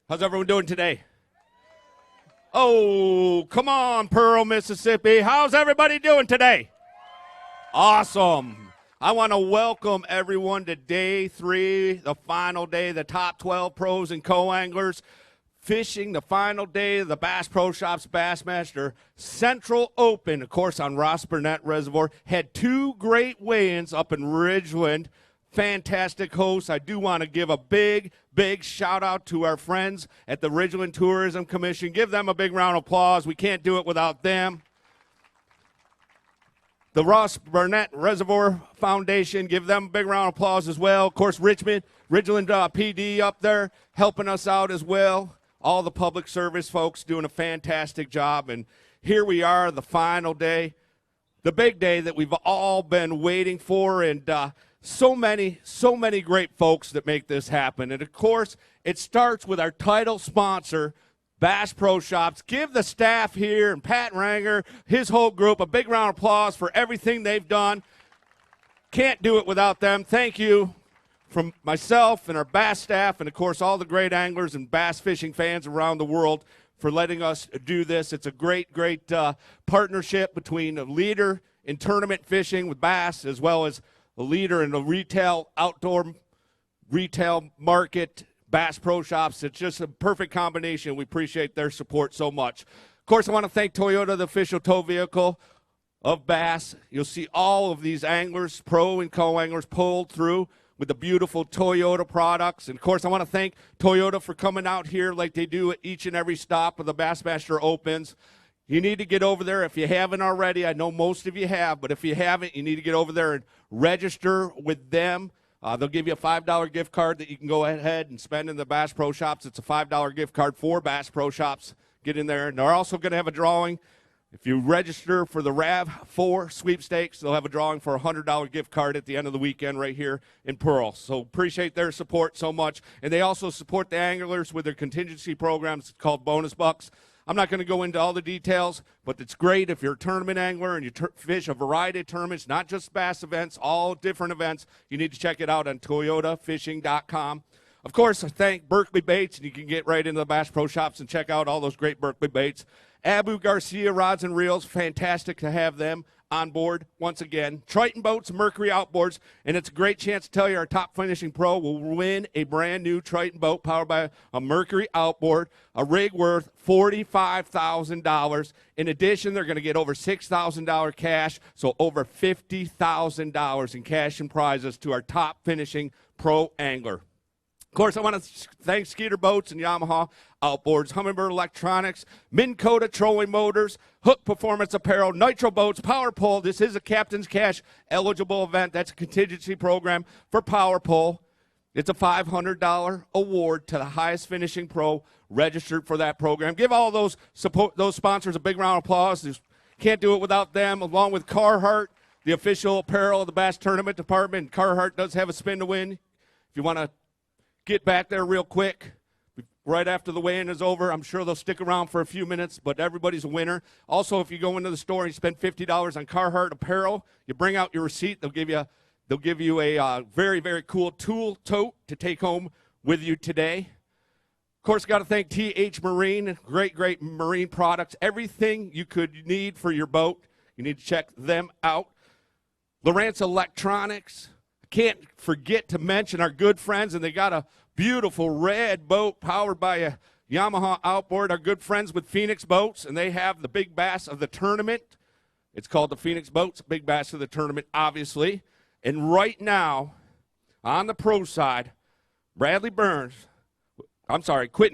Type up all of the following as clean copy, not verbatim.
How's everyone doing today? Oh, come on, Pearl, Mississippi. How's everybody doing today? Awesome. I want to welcome everyone to day 3, the final day, the top 12 pros and co-anglers fishing the final day of the Bass Pro Shops Bassmaster Central Open, of course, on Ross Burnett Reservoir. Had 2 great weigh-ins up in Ridgeland. Fantastic hosts. I do want to give a big shout out to our friends at the Ridgeland Tourism Commission. Give them a big round of applause. We can't do it without them. The Ross Burnett Reservoir Foundation, give them a big round of applause as well. Of course, Ridgeland PD up there helping us out as well. All the public service folks doing a fantastic job. And here we are, the final day, the big day that we've all been waiting for. And so many great folks that make this happen. And, of course, it starts with our title sponsor, Bass Pro Shops. Give the staff here and Pat Ranger, his whole group, a big round of applause for everything they've done. Can't do it without them. Thank you from myself and our bass staff and, of course, all the great anglers and bass fishing fans around the world for letting us do this. It's a great partnership between a leader in tournament fishing with bass as well as a leader in the outdoor retail market, Bass Pro Shops. It's just a perfect combination. We appreciate their support so much. Of course, I want to thank Toyota, the official tow vehicle of Bass. You'll see all of these anglers, pro and co-anglers, pulled through with the beautiful Toyota products. And, of course, I want to thank Toyota for coming out here like they do at each and every stop of the Bassmaster Opens. You need to get over there if you haven't already. I know most of you have, but if you haven't, you need to get over there and register with them. They'll give you a $5 gift card that you can go ahead and spend in the Bass Pro Shops. It's a $5 gift card for Bass Pro Shops. Get in there. And they're also going to have a drawing. If you register for the RAV4 sweepstakes, they'll have a drawing for a $100 gift card at the end of the weekend right here in Pearl. So appreciate their support so much. And they also support the anglers with their contingency programs called Bonus Bucks. I'm not going to go into all the details, but it's great if you're a tournament angler and you fish a variety of tournaments, not just bass events, all different events. You need to check it out on toyotafishing.com. Of course, I thank Berkeley Baits, and you can get right into the Bass Pro Shops and check out all those great Berkeley Baits. Abu Garcia Rods and Reels, fantastic to have them on board once again. Triton Boats, Mercury Outboards, and it's a great chance to tell you our top finishing pro will win a brand new Triton boat powered by a Mercury outboard, a rig worth $45,000. In addition, they're going to get over $6,000 cash, so over $50,000 in cash and prizes to our top finishing pro angler. Of course, I want to thank Skeeter Boats and Yamaha Outboards, Humminbird Electronics, Minn Kota Trolling Motors, Hook Performance Apparel, Nitro Boats, Power Pole. This is a Captain's Cash eligible event. That's a contingency program for Power Pole. It's a $500 award to the highest finishing pro registered for that program. Give all those sponsors a big round of applause. Just can't do it without them, along with Carhartt, the official apparel of the Bass Tournament Department. Carhartt does have a spin to win. If you want to get back there real quick, right after the weigh-in is over. I'm sure they'll stick around for a few minutes, but everybody's a winner. Also, if you go into the store and you spend $50 on Carhartt apparel, you bring out your receipt. They'll give you a very cool tool tote to take home with you today. Of course, got to thank TH Marine, great marine products. Everything you could need for your boat, you need to check them out. Lowrance Electronics. Can't forget to mention our good friends, and they got a beautiful red boat powered by a Yamaha outboard. Our good friends with Phoenix Boats, and they have the big bass of the tournament. It's called the Phoenix Boats, big bass of the tournament, obviously. And right now, on the pro side, Quentin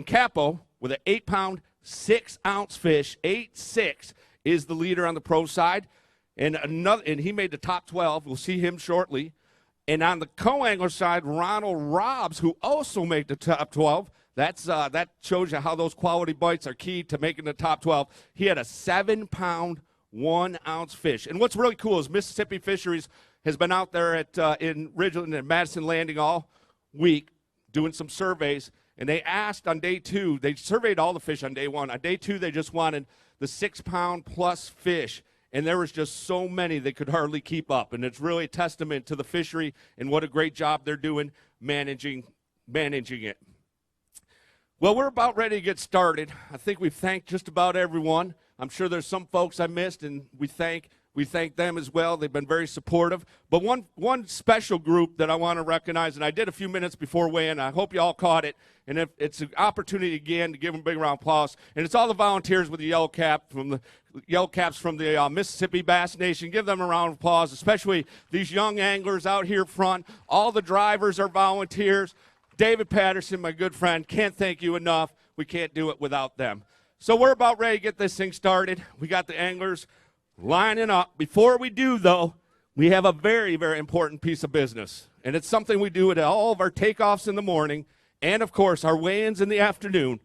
Capo with an 8-pound, 6-ounce fish, 8.6, is the leader on the pro side. And he made the top 12. We'll see him shortly. And on the co-angler side, Ronald Robbs, who also made the top 12. That shows you how those quality bites are key to making the top 12. He had a 7-pound, 1-ounce fish. And what's really cool is Mississippi Fisheries has been out there in Ridgeland and Madison Landing all week doing some surveys. And they asked on day 2, they surveyed all the fish on day 1. On day 2, they just wanted the 6-pound plus fish. And there was just so many they could hardly keep up. And it's really a testament to the fishery and what a great job they're doing managing it. Well, we're about ready to get started. I think we've thanked just about everyone. I'm sure there's some folks I missed, and we thank them as well. They've been very supportive. But one special group that I want to recognize, and I did a few minutes before weighing, I hope you all caught it, and if it's an opportunity again to give them a big round of applause. And it's all the volunteers with the yellow caps from the Mississippi Bass Nation. Give them a round of applause, especially these young anglers out here front. All the drivers are volunteers. David Patterson, my good friend, can't thank you enough. We can't do it without them. So we're about ready to get this thing started. We got the anglers lining up. Before we do, though, we have a very, very important piece of business. And it's something we do at all of our takeoffs in the morning and, of course, our weigh-ins in the afternoon,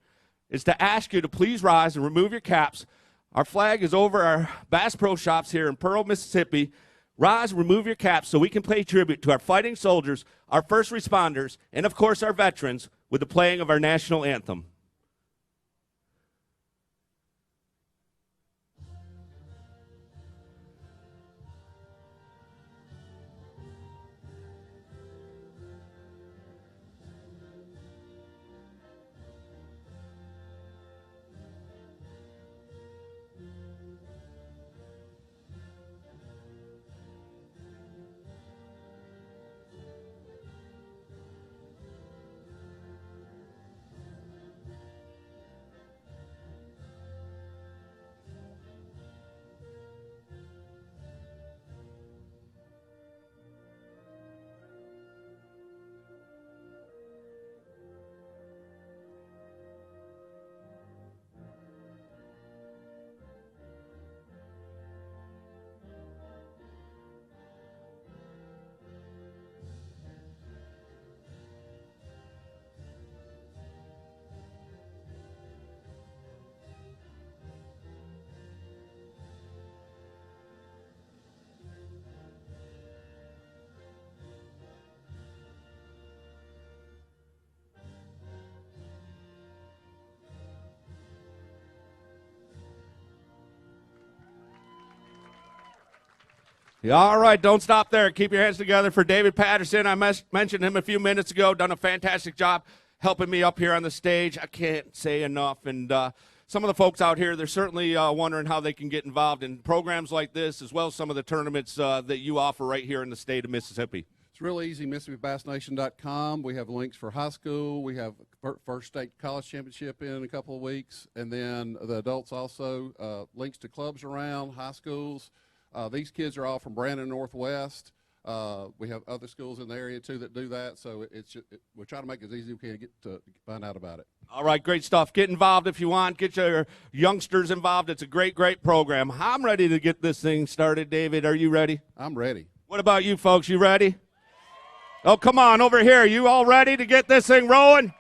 is to ask you to please rise and remove your caps. Our flag is over our Bass Pro Shops here in Pearl, Mississippi. Rise, remove your caps so we can pay tribute to our fighting soldiers, our first responders, and, of course, our veterans with the playing of our national anthem. Yeah, all right, don't stop there. Keep your hands together for David Patterson. I mentioned him a few minutes ago, done a fantastic job helping me up here on the stage. I can't say enough. And some of the folks out here, they're certainly wondering how they can get involved in programs like this, as well as some of the tournaments that you offer right here in the state of Mississippi. It's really easy, MississippiBassNation.com. We have links for high school. We have first state college championship in a couple of weeks. And then the adults also, links to clubs around, high schools. These kids are all from Brandon Northwest. We have other schools in the area, too, that do that. So we're trying to make it as easy as we can to find out about it. All right, great stuff. Get involved if you want. Get your youngsters involved. It's a great, great program. I'm ready to get this thing started. David, are you ready? I'm ready. What about you folks? You ready? Oh, come on, over here. You all ready to get this thing rolling?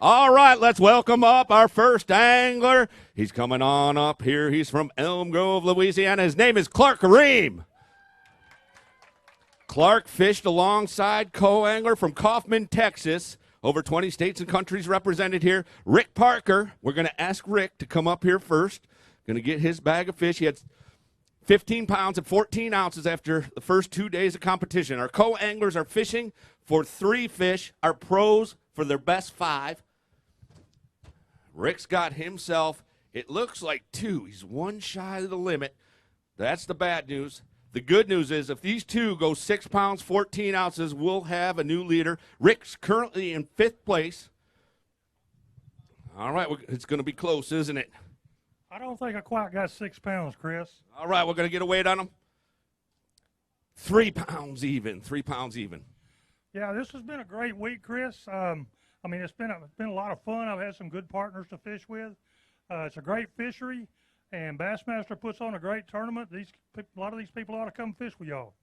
All right, let's welcome up our first angler. He's coming on up here. He's from Elm Grove, Louisiana. His name is Clark Ream. Clark fished alongside co-angler from Kaufman, Texas. Over 20 states and countries represented here. Rick Parker. We're going to ask Rick to come up here first. Going to get his bag of fish. He had 15 pounds and 14 ounces after the first 2 days of competition. Our co-anglers are fishing for 3 fish. Our pros for their best 5. Rick's got himself, it looks like 2. He's 1 shy of the limit. That's the bad news. The good news is if these 2 go 6 pounds, 14 ounces, we'll have a new leader. Rick's currently in 5th place. All right, it's going to be close, isn't it? I don't think I quite got 6 pounds, Chris. All right, we're going to get a weight on him. 3 pounds even, 3 pounds even. Yeah, this has been a great week, Chris. I mean, it's been a lot of fun. I've had some good partners to fish with. It's a great fishery, and Bassmaster puts on a great tournament. A lot of these people ought to come fish with y'all.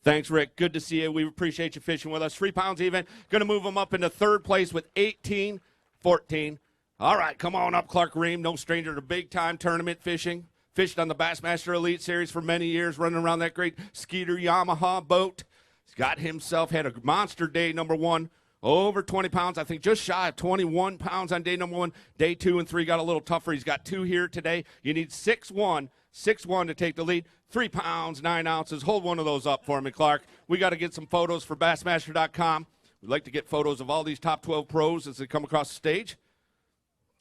Thanks, Rick. Good to see you. We appreciate you fishing with us. 3 pounds even. Going to move them up into 3rd place with 18, 14. All right, come on up, Clark Ream. No stranger to big-time tournament fishing. Fished on the Bassmaster Elite Series for many years, running around that great Skeeter Yamaha boat. He's got himself, had a monster day, number 1. Over 20 pounds, I think just shy of 21 pounds on day number 1. Day 2 and 3 got a little tougher. He's got 2 here today. You need 6'1", 6'1" to take the lead. 3 pounds, 9 ounces. Hold one of those up for me, Clark. We got to get some photos for Bassmaster.com. We'd like to get photos of all these top 12 pros as they come across the stage.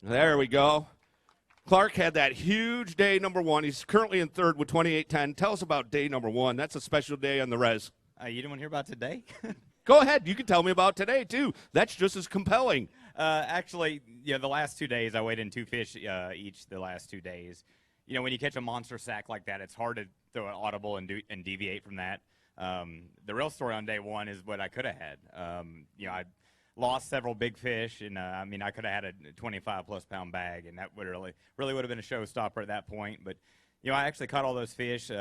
There we go. Clark had that huge day number one. He's currently in third with 28.10. Tell us about day number one. That's a special day on the res. You didn't want to hear about today? Go ahead. You can tell me about today, too. That's just as compelling. Actually, the last 2 days, I weighed in 2 fish each the last 2 days. When you catch a monster sack like that, it's hard to throw an audible and deviate from that. The real story on day one is what I could have had. I lost several big fish, and I could have had a 25-plus pound bag, and that would really would have been a showstopper at that point. But I actually caught all those fish,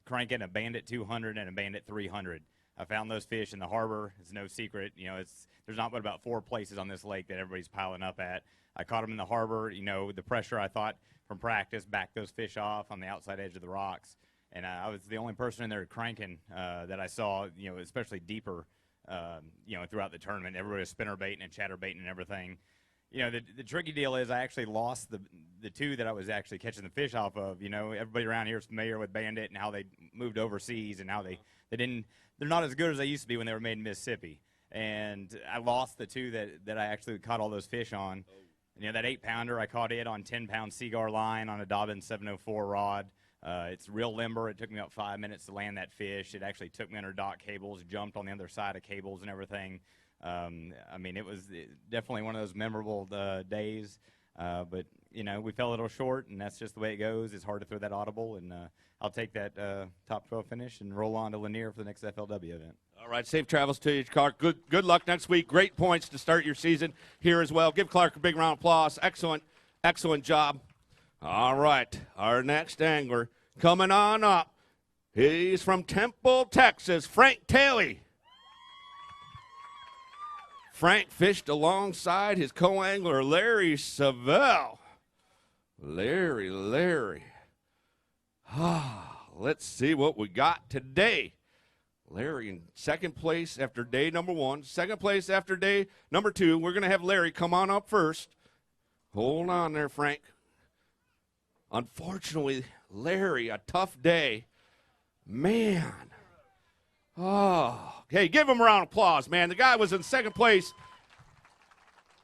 cranking a Bandit 200 and a Bandit 300. I found those fish in the harbor. It's no secret. There's not but about 4 places on this lake that everybody's piling up at. I caught them in the harbor. The pressure I thought from practice backed those fish off on the outside edge of the rocks, and I was the only person in there cranking that I saw. Especially deeper. Throughout the tournament, everybody was spinner baiting and chatter baiting and everything. The tricky deal is I actually lost the 2 that I was actually catching the fish off of. Everybody around here is familiar with Bandit and how they moved overseas and how they're not as good as they used to be when they were made in Mississippi. And I lost the 2 that I actually caught all those fish on. That 8-pounder, I caught it on 10-pound Seaguar line on a Dobbin 704 rod. It's real limber. It took me about 5 minutes to land that fish. It actually took me under dock cables, jumped on the other side of cables and everything. It was definitely one of those memorable days. But we fell a little short, and that's just the way it goes. It's hard to throw that audible, and I'll take that top 12 finish and roll on to Lanier for the next FLW event. All right, safe travels to you, Clark. Good luck next week. Great points to start your season here as well. Give Clark a big round of applause. Excellent job. All right, our next angler coming on up. He's from Temple, Texas, Frank Taylor. Frank fished alongside his co-angler, Larry Savell. Larry. Let's see what we got today. Larry in second place after day number 1. Second place after day number 2. We're going to have Larry come on up first. Hold on there, Frank. Unfortunately, Larry, a tough day. Man. Hey, give him a round of applause, man. The guy was in second place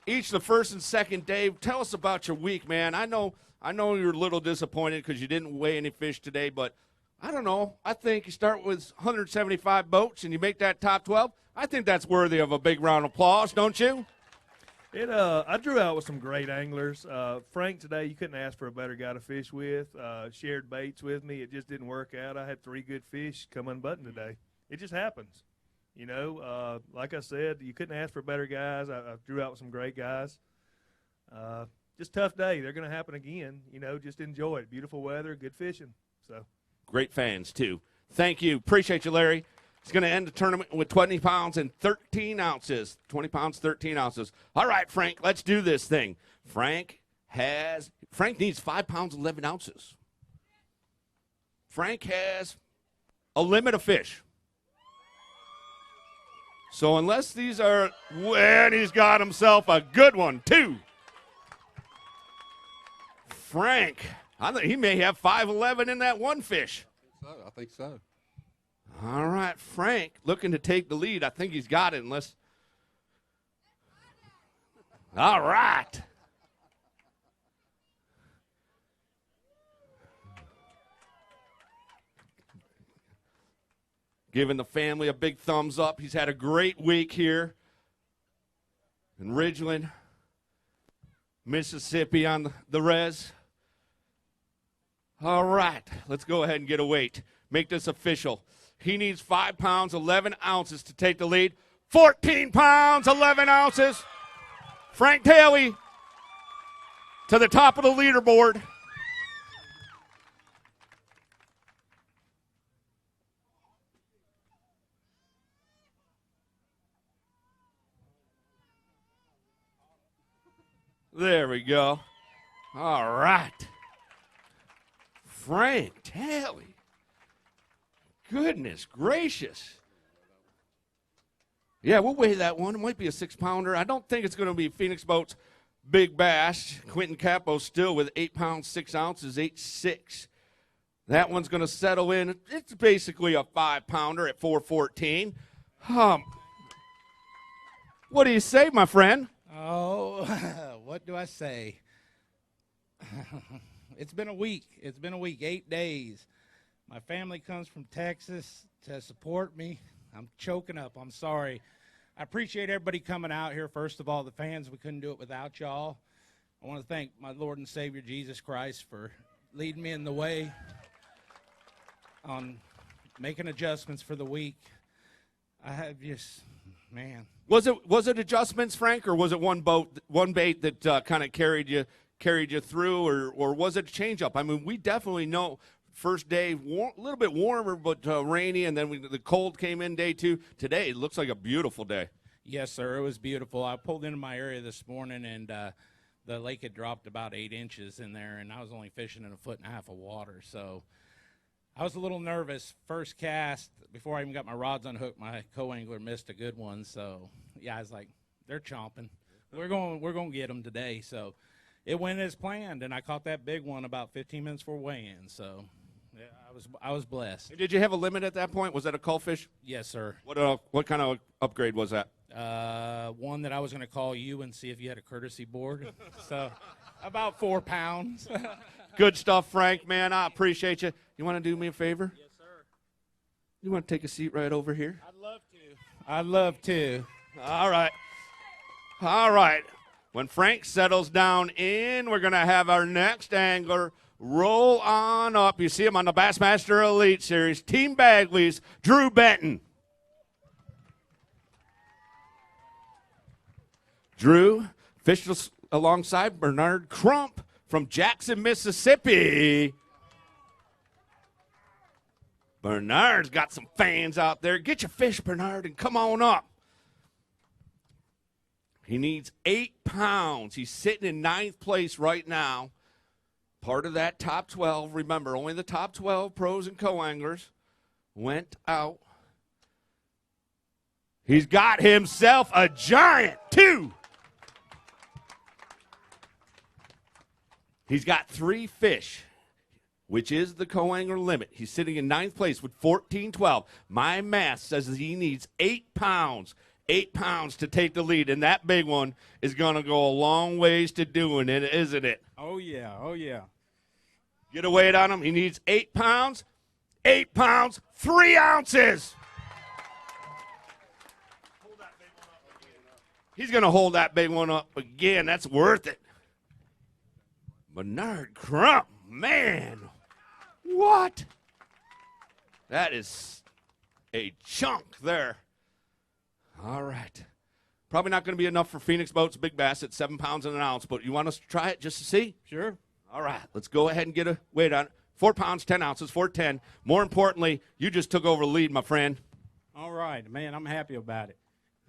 each the first and second day. Tell us about your week, man. I know you're a little disappointed because you didn't weigh any fish today, but I don't know. I think you start with 175 boats and you make that top 12. I think that's worthy of a big round of applause, don't you? I drew out with some great anglers. Frank today, you couldn't ask for a better guy to fish with. Shared baits with me. It just didn't work out. I had 3 good fish come unbuttoned today. It just happens. Like I said, you couldn't ask for better guys. I drew out with some great guys. Just tough day. They're going to happen again. Just enjoy it. Beautiful weather, good fishing. So great fans, too. Thank you. Appreciate you, Larry. He's going to end the tournament with 20 pounds and 13 ounces. 20 pounds, 13 ounces. All right, Frank, let's do this thing. Frank needs 5 pounds, 11 ounces. Frank has a limit of fish. So unless these are, and he's got himself a good one, too. Frank, he may have 5'11" in that one fish. I think so. All right, Frank looking to take the lead. I think he's got it unless. All right. Giving the family a big thumbs up. He's had a great week here in Ridgeland, Mississippi on the res. All right, let's go ahead and get a weight. Make this official. He needs 5 pounds, 11 ounces to take the lead. 14 pounds, 11 ounces. Frank Taylor to the top of the leaderboard. There we go. All right. Frank Taylor. Goodness gracious. Yeah, we'll weigh that one. It might be a 6-pounder. I don't think it's going to be Phoenix Boats Big Bass. Quentin Capo still with 8 pounds, 6 ounces, 8.6. That one's going to settle in. It's basically a 5-pounder at 414. What do you say, my friend? Oh, what what do I say? It's been a week. It's been a week, 8 days. My family comes from Texas to support me. I'm choking up. I'm sorry. I appreciate everybody coming out here. First of all, the fans, we couldn't do it without y'all. I want to thank my Lord and Savior, Jesus Christ, for leading me in the way on making adjustments for the week. I have just, man. Was it adjustments, Frank, or was it one bait that kind of carried you through, or was it a change up? I mean, we definitely know first day a little bit warmer but rainy, and then the cold came in day 2. Today it looks like a beautiful day. Yes, sir. It was beautiful. I pulled into my area this morning, and the lake had dropped about 8 inches in there, and I was only fishing in 1.5 feet of water. So I was a little nervous. First cast, before I even got my rods unhooked, my co-angler missed a good one. So yeah, I was like, they're chomping. We're going to get them today. So it went as planned, and I caught that big one about 15 minutes before weigh-in. So yeah, I was blessed. Did you have a limit at that point? Was that a cull fish? Yes, sir. What kind of upgrade was that? One that I was going to call you and see if you had a courtesy board. So about 4 pounds. Good stuff, Frank, man. I appreciate you. You want to do me a favor? Yes, sir. You want to take a seat right over here? I'd love to. All right. All right. When Frank settles down in, we're going to have our next angler roll on up. You see him on the Bassmaster Elite Series. Team Bagley's Drew Benton. Drew fished alongside Bernard Crump from Jackson, Mississippi. Bernard's got some fans out there. Get your fish, Bernard, and come on up. He needs 8 pounds. He's sitting in 9th place right now. Part of that top 12. Remember, only the top 12 pros and co-anglers went out. He's got himself a giant 2. He's got 3 fish, which is the co-angler limit. He's sitting in 9th place with 14.12. My math says that he needs 8 pounds. 8 pounds to take the lead, and that big one is going to go a long ways to doing it, isn't it? Oh, yeah. Oh, yeah. Get a weight on him. He needs 8 pounds. 8 pounds, 3 ounces. He's going to hold that big one up again. That's worth it. Bernard Crump, man. What? That is a chunk there. All right. Probably not going to be enough for Phoenix Boats Big Bass at 7 pounds and an ounce, but you want us to try it just to see? Sure. All right. Let's go ahead and get a weight on it. 4 pounds, 10 ounces, 410. More importantly, you just took over the lead, my friend. All right, man, I'm happy about it.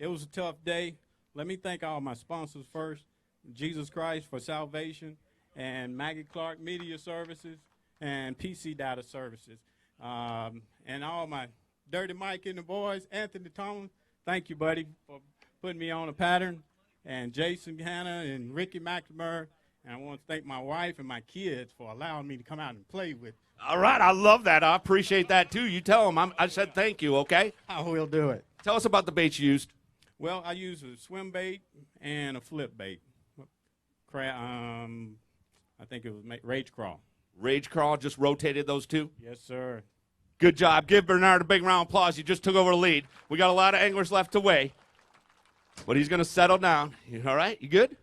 It was a tough day. Let me thank all my sponsors first, Jesus Christ for Salvation, and Maggie Clark Media Services, and PC Data Services. And all my Dirty Mike and the boys, Anthony Thomas, thank you, buddy, for putting me on a pattern, and Jason Hanna and Ricky McNamara. And I want to thank my wife and my kids for allowing me to come out and play with. All right. I love that. I appreciate that, too. You tell them I said thank you, okay? I will do it. Tell us about the baits you used. Well, I use a swim bait and a flip bait. I think it was Rage Crawl. Rage Crawl, just rotated those two? Yes, sir. Good job. Give Bernard a big round of applause. He just took over the lead. We got a lot of anglers left to weigh, but he's going to settle down. All right? You good?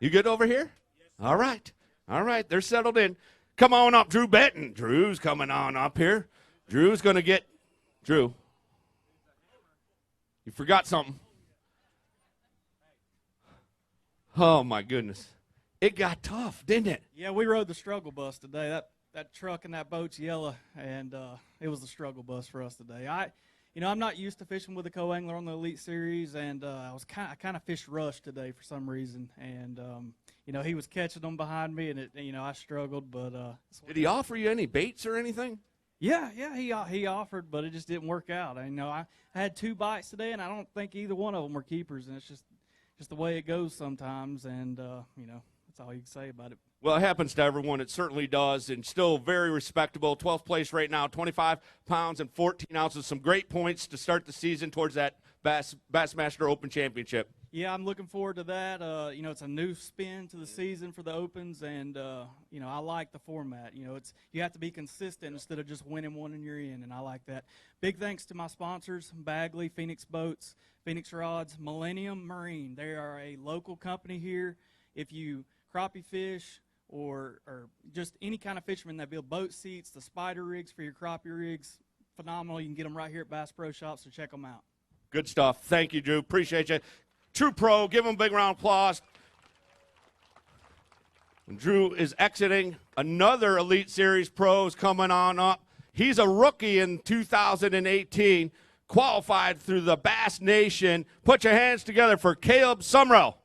You good over here? Yes. All right. All right. They're settled in. Come on up, Drew Benton. Drew's coming on up here. Drew's going to get – Drew, you forgot something. Oh, my goodness. It got tough, didn't it? Yeah, we rode the struggle bus today. That truck and that boat's yellow, and it was the struggle bus for us today. I'm not used to fishing with a co-angler on the Elite Series, and I kind of fished rush today for some reason, and he was catching them behind me, and I struggled, but did he offer you any baits or anything? Yeah, he offered, but it just didn't work out. I had 2 bites today, and I don't think either one of them were keepers, and it's just the way it goes sometimes, and that's all you can say about it. Well, it happens to everyone. It certainly does, and still very respectable. 12th place right now, 25 pounds and 14 ounces. Some great points to start the season towards that Bassmaster Open Championship. Yeah, I'm looking forward to that. You know, it's a new spin to the season for the Opens, and you know, I like the format. You know, you have to be consistent instead of just winning one and you're in, and I like that. Big thanks to my sponsors: Bagley, Phoenix Boats, Phoenix Rods, Millennium Marine. They are a local company here. If you crappie fish or just any kind of fisherman that build boat seats, the spider rigs for your crappie rigs, phenomenal. You can get them right here at Bass Pro Shop, so check them out. Good stuff. Thank you, Drew. Appreciate you. True pro. Give him a big round of applause. And Drew is exiting. Another Elite Series pro is coming on up. He's a rookie in 2018, qualified through the Bass Nation. Put your hands together for Caleb Sumrell.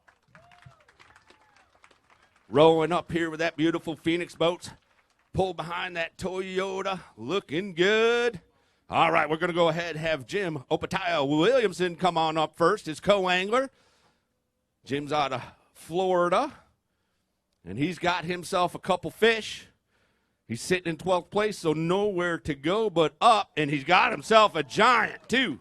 Rolling up here with that beautiful Phoenix boat. Pull behind that Toyota. Looking good. All right, we're going to go ahead and have Jim Opataya Williamson come on up first, his co-angler. Jim's out of Florida, and he's got himself a couple fish. He's sitting in 12th place, so nowhere to go but up, and he's got himself a giant, too.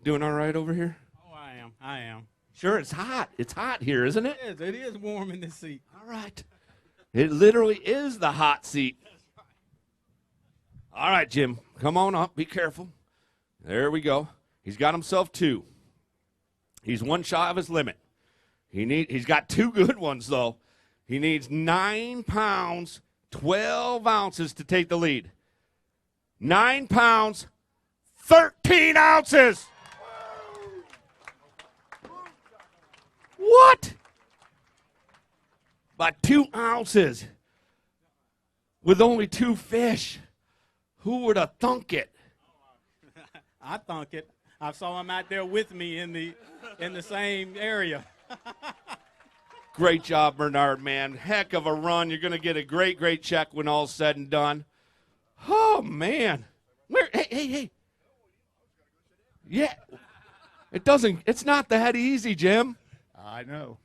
Doing all right over here? Oh, I am. Sure, it's hot. It's hot here, isn't it? It is warm in this seat. All right. It literally is the hot seat. All right, Jim, come on up. Be careful. There we go. He's got himself 2. He's one shy of his limit. He's got 2 good ones, though. He needs 9 pounds, 12 ounces to take the lead. 9 pounds, 13 ounces. What? By 2 ounces with only 2 fish. Who would have thunk it? I thunk it. I saw him out there with me in the same area. Great job, Bernard, man. Heck of a run. You're going to get a great, great check when all's said and done. Oh, man. Hey. Yeah. It's not that easy, Jim. I know.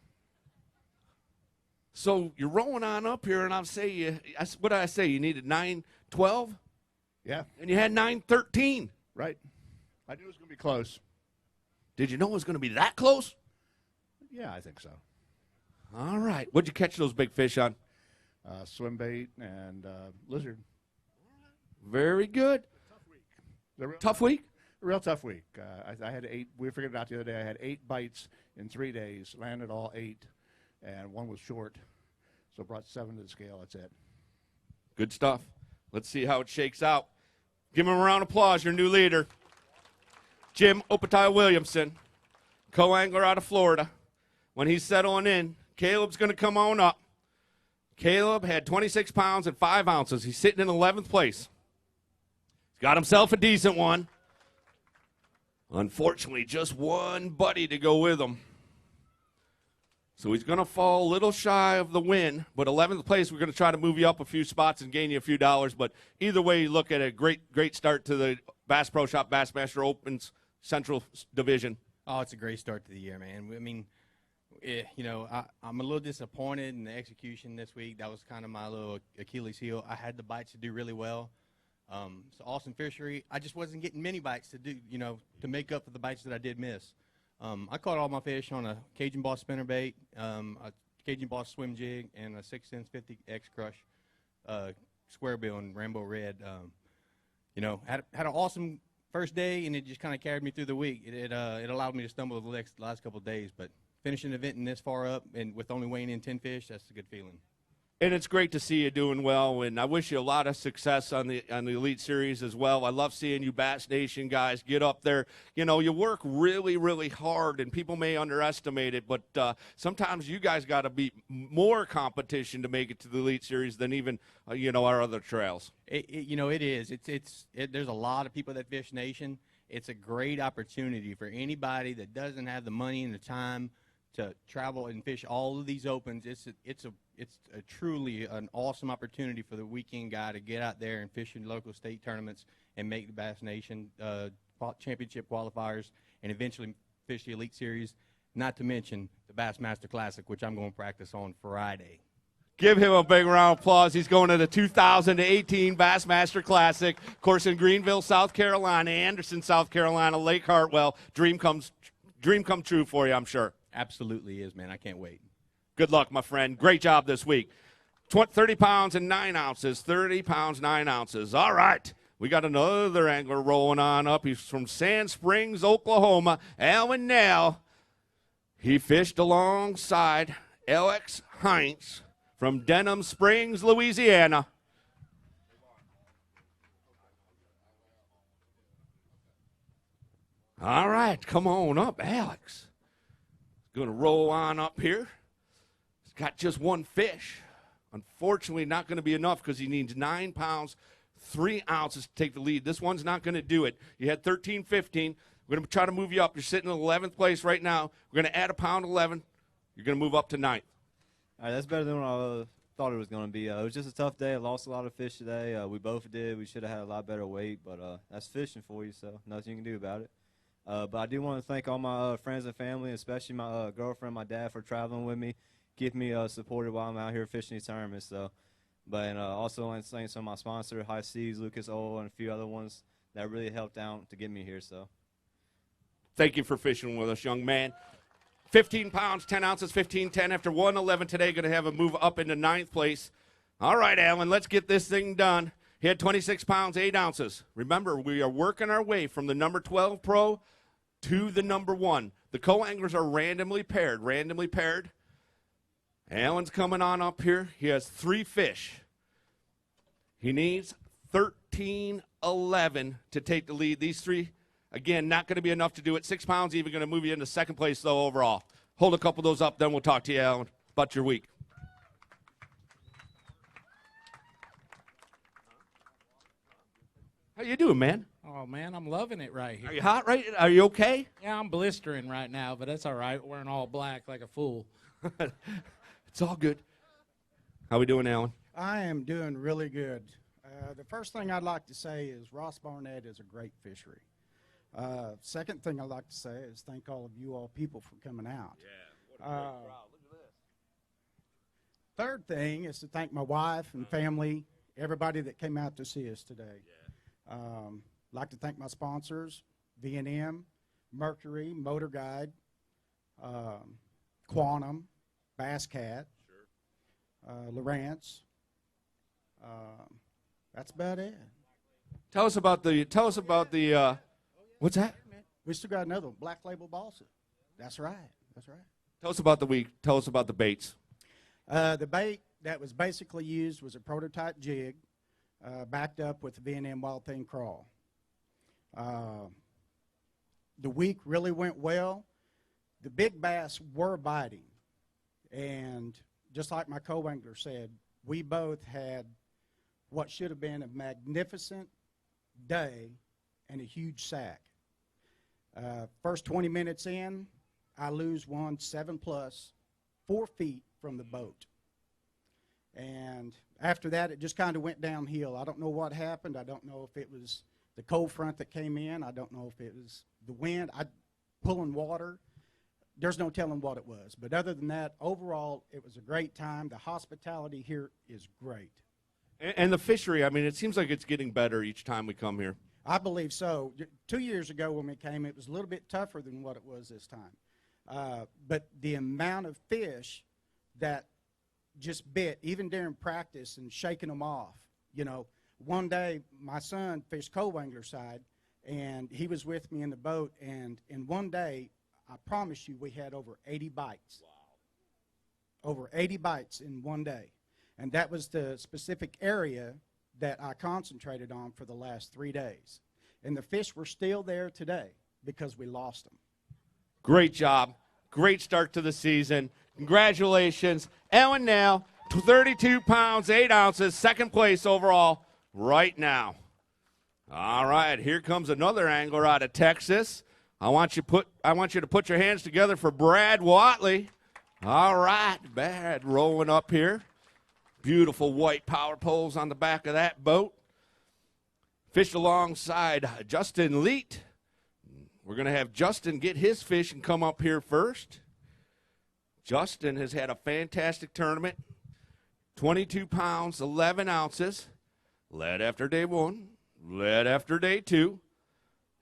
So you're rolling on up here, and what did I say? You needed 9:12? Yeah, And you had 9:13. right. I knew it was going to be close. Did you know it was going to be that close? Yeah, I think so. All right. What'd you catch those big fish on? Swim bait and lizard. Very good. Tough week? Real tough week. I had 8. We figured it out the other day. I had 8 bites in 3 days. Landed all 8, and 1 was short. So brought 7 to the scale. That's it. Good stuff. Let's see how it shakes out. Give him a round of applause, your new leader. Jim Opataya Williamson, co-angler out of Florida. When he's settling in, Caleb's going to come on up. Caleb had 26 pounds and 5 ounces. He's sitting in 11th place. He's got himself a decent one. Unfortunately, just one buddy to go with him. So he's going to fall a little shy of the win, but 11th place, we're going to try to move you up a few spots and gain you a few dollars. But either way, you look at a great start to the Bass Pro Shop Bassmaster Opens Central Division. Oh, it's a great start to the year, man. I mean, I'm a little disappointed in the execution this week. That was kind of my little Achilles heel. I had the bites to do really well. It's an awesome fishery. I just wasn't getting many bites to do, to make up for the bites that I did miss. I caught all my fish on a Cajun Boss spinnerbait, a Cajun Boss swim jig, and a 6-cents 50X Crush square bill in Rainbow Red. Had an awesome first day, and it just kind of carried me through the week. It allowed me to stumble the last couple of days, but finishing an event this far up and with only weighing in 10 fish, that's a good feeling. And it's great to see you doing well, and I wish you a lot of success on the Elite Series as well. I love seeing you Bass Nation guys get up there. You work really, really hard, and people may underestimate it, but sometimes you guys got to beat more competition to make it to the Elite Series than even our other trails. It is. There's a lot of people that fish Nation. It's a great opportunity for anybody that doesn't have the money and the time to travel and fish all of these opens. It's a truly an awesome opportunity for the weekend guy to get out there and fish in local state tournaments and make the Bass Nation championship qualifiers and eventually fish the Elite Series, not to mention the Bassmaster Classic, which I'm going to practice on Friday. Give him a big round of applause. He's going to the 2018 Bassmaster Classic. Of course, in Greenville, South Carolina, Anderson, South Carolina, Lake Hartwell. Dream come true for you, I'm sure. Absolutely is, man. I can't wait. Good luck, my friend. Great job this week. 30 pounds and 9 ounces. 30 pounds, 9 ounces. All right. We got another angler rolling on up. He's from Sand Springs, Oklahoma. Alvin Nell. He fished alongside Alex Heinz from Denham Springs, Louisiana. All right, come on up, Alex. Going to roll on up here. He's got just one fish. Unfortunately, not going to be enough because he needs 9 pounds, 3 ounces to take the lead. This one's not going to do it. You had 13, 15. We're going to try to move you up. You're sitting in 11th place right now. We're going to add a pound 11. You're going to move up to 9th. All right, that's better than what I thought it was going to be. It was just a tough day. I lost a lot of fish today. We both did. We should have had a lot better weight, but that's fishing for you, so nothing you can do about it. But I do want to thank all my friends and family, especially my girlfriend, my dad, for traveling with me, keeping me supported while I'm out here fishing these tournaments. So, but also I want to thank some of my sponsors, High Seas, Lucas Oil, and a few other ones that really helped out to get me here. So, thank you for fishing with us, young man. 15 pounds, 10 ounces, 15-10 after 111 today. Going to have a move up into 9th place. All right, Alan, let's get this thing done. He had 26 pounds, 8 ounces. Remember, we are working our way from the number 12 pro to the number 1. The co-anglers are randomly paired. Alan's coming on up here. He has 3 fish. He needs 13-11 to take the lead. These 3, again, not going to be enough to do it. 6 pounds even going to move you into 2nd place, though, overall. Hold a couple of those up, then we'll talk to you, Alan, about your week. How you doing, man? Oh, man, I'm loving it right here. Are you hot right? Are you okay? Yeah, I'm blistering right now, but that's all right. Wearing all black like a fool. It's all good. How we doing, Alan? I am doing really good. The first thing I'd like to say is Ross Barnett is a great fishery. Second thing I'd like to say is thank all of you all people for coming out. Yeah, what a great crowd. Look at this. Third thing is to thank my wife and family, everybody that came out to see us today. Yeah. Like to thank my sponsors, V&M, Mercury, Motor Guide, Quantum, Bass Cat, Lawrence. That's about it. Tell us about the what's that? We still got another one, Black Label Balsa. That's right. Tell us about the week. Tell us about the baits. The bait that was basically used was a prototype jig backed up with the V&M Wild Thing Crawl. The week really went well. The big bass were biting. And just like my co-angler said, we both had what should have been a magnificent day and a huge sack. First 20 minutes in, I lose one 7+, 4 feet from the boat. And after that, it just kind of went downhill. I don't know what happened. I don't know if it was the cold front that came in. I don't know if it was the wind. Pulling water. There's no telling what it was. But other than that, overall, it was a great time. The hospitality here is great. And the fishery, I mean, it seems like it's getting better each time we come here. I believe so. 2 years ago when we came, it was a little bit tougher than what it was this time. But the amount of fish that just bit, even during practice and shaking them off. You know, one day my son fished co-angler side, and he was with me in the boat, and in one day, I promise you, we had over 80 bites. Wow. Over 80 bites in one day. And that was the specific area that I concentrated on for the last 3 days. And the fish were still there today because we lost them. Great job. Great start to the season. Congratulations. Alan now, 32 pounds, 8 ounces, 2nd place overall right now. All right, here comes another angler out of Texas. I want you to put your hands together for Brad Watley. All right, Brad rolling up here. Beautiful white power poles on the back of that boat. Fished alongside Justin Leet. We're going to have Justin get his fish and come up here first. Justin has had a fantastic tournament. 22 pounds, 11 ounces. Led after day 1, led after day 2.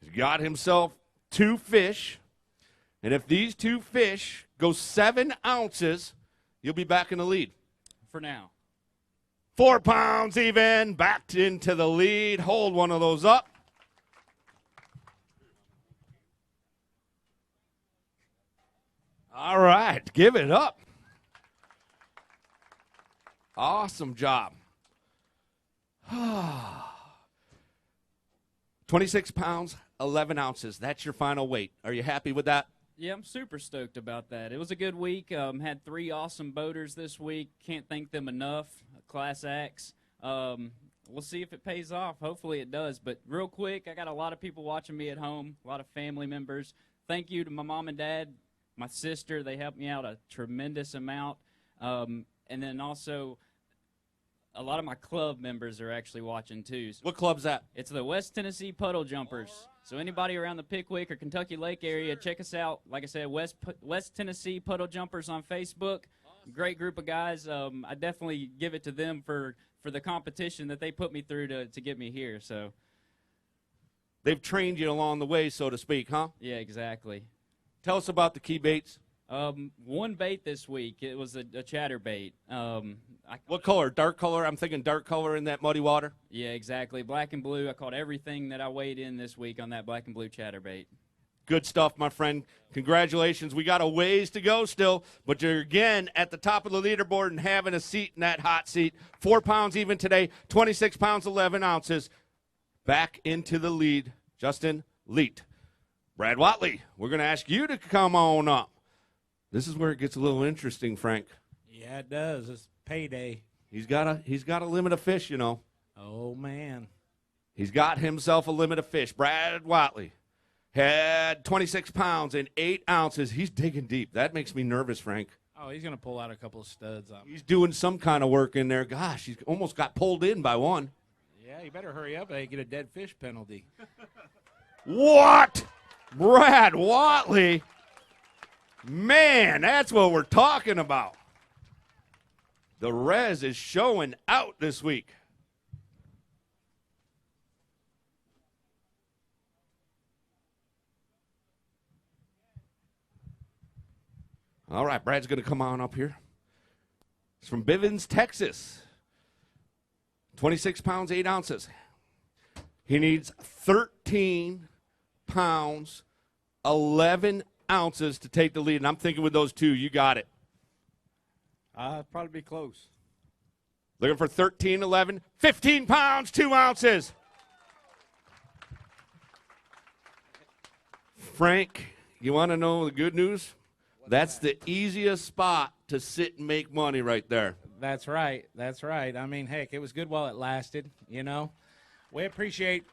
He's got himself 2 fish. And if these 2 fish go 7 ounces, you'll be back in the lead. For now. 4 pounds even, back into the lead. Hold one of those up. All right, give it up. Awesome job. 26 pounds, 11 ounces. That's your final weight. Are you happy with that? Yeah, I'm super stoked about that. It was a good week. Had 3 awesome boaters this week. Can't thank them enough. Class acts. We'll see if it pays off. Hopefully it does. But real quick, I got a lot of people watching me at home, a lot of family members. Thank you to my mom and dad, my sister. They helped me out a tremendous amount. And then also a lot of my club members are actually watching too. What club's that? It's the West Tennessee Puddle Jumpers. So anybody around the Pickwick or Kentucky Lake area, check us out. Like I said, West Tennessee Puddle Jumpers on Facebook. Great group of guys. I definitely give it to them for the competition that they put me through to get me here. So they've trained you along the way, so to speak, huh? Yeah, exactly. Tell us about the key baits. One bait this week. It was a chatterbait. What color? Dark color? I'm thinking dark color in that muddy water. Yeah, exactly. Black and blue. I caught everything that I weighed in this week on that black and blue chatterbait. Good stuff, my friend. Congratulations. We got a ways to go still, but you're again at the top of the leaderboard and having a seat in that hot seat. 4 pounds even today, 26 pounds, 11 ounces. Back into the lead, Justin Leet. Brad Watley, we're going to ask you to come on up. This is where it gets a little interesting, Frank. Yeah, it does. It's payday. He's got a limit of fish, you know. Oh, man. He's got himself a limit of fish. Brad Watley had 26 pounds and 8 ounces. He's digging deep. That makes me nervous, Frank. Oh, he's going to pull out a couple of studs on me. He's doing some kind of work in there. Gosh, he's almost got pulled in by one. Yeah, you better hurry up. They get a dead fish penalty. What? Brad Watley? Man, that's what we're talking about. The res is showing out this week. All right, Brad's going to come on up here. It's from Bivens, Texas. 26 pounds, 8 ounces. He needs 13 pounds, 11 ounces to take the lead. And I'm thinking with those 2, you got it. Probably be close. Looking for 13, 11, 15 pounds, 2 ounces. Frank, you want to know the good news? That's the easiest spot to sit and make money right there. That's right. That's right. I mean, heck, it was good while it lasted, you know. We appreciate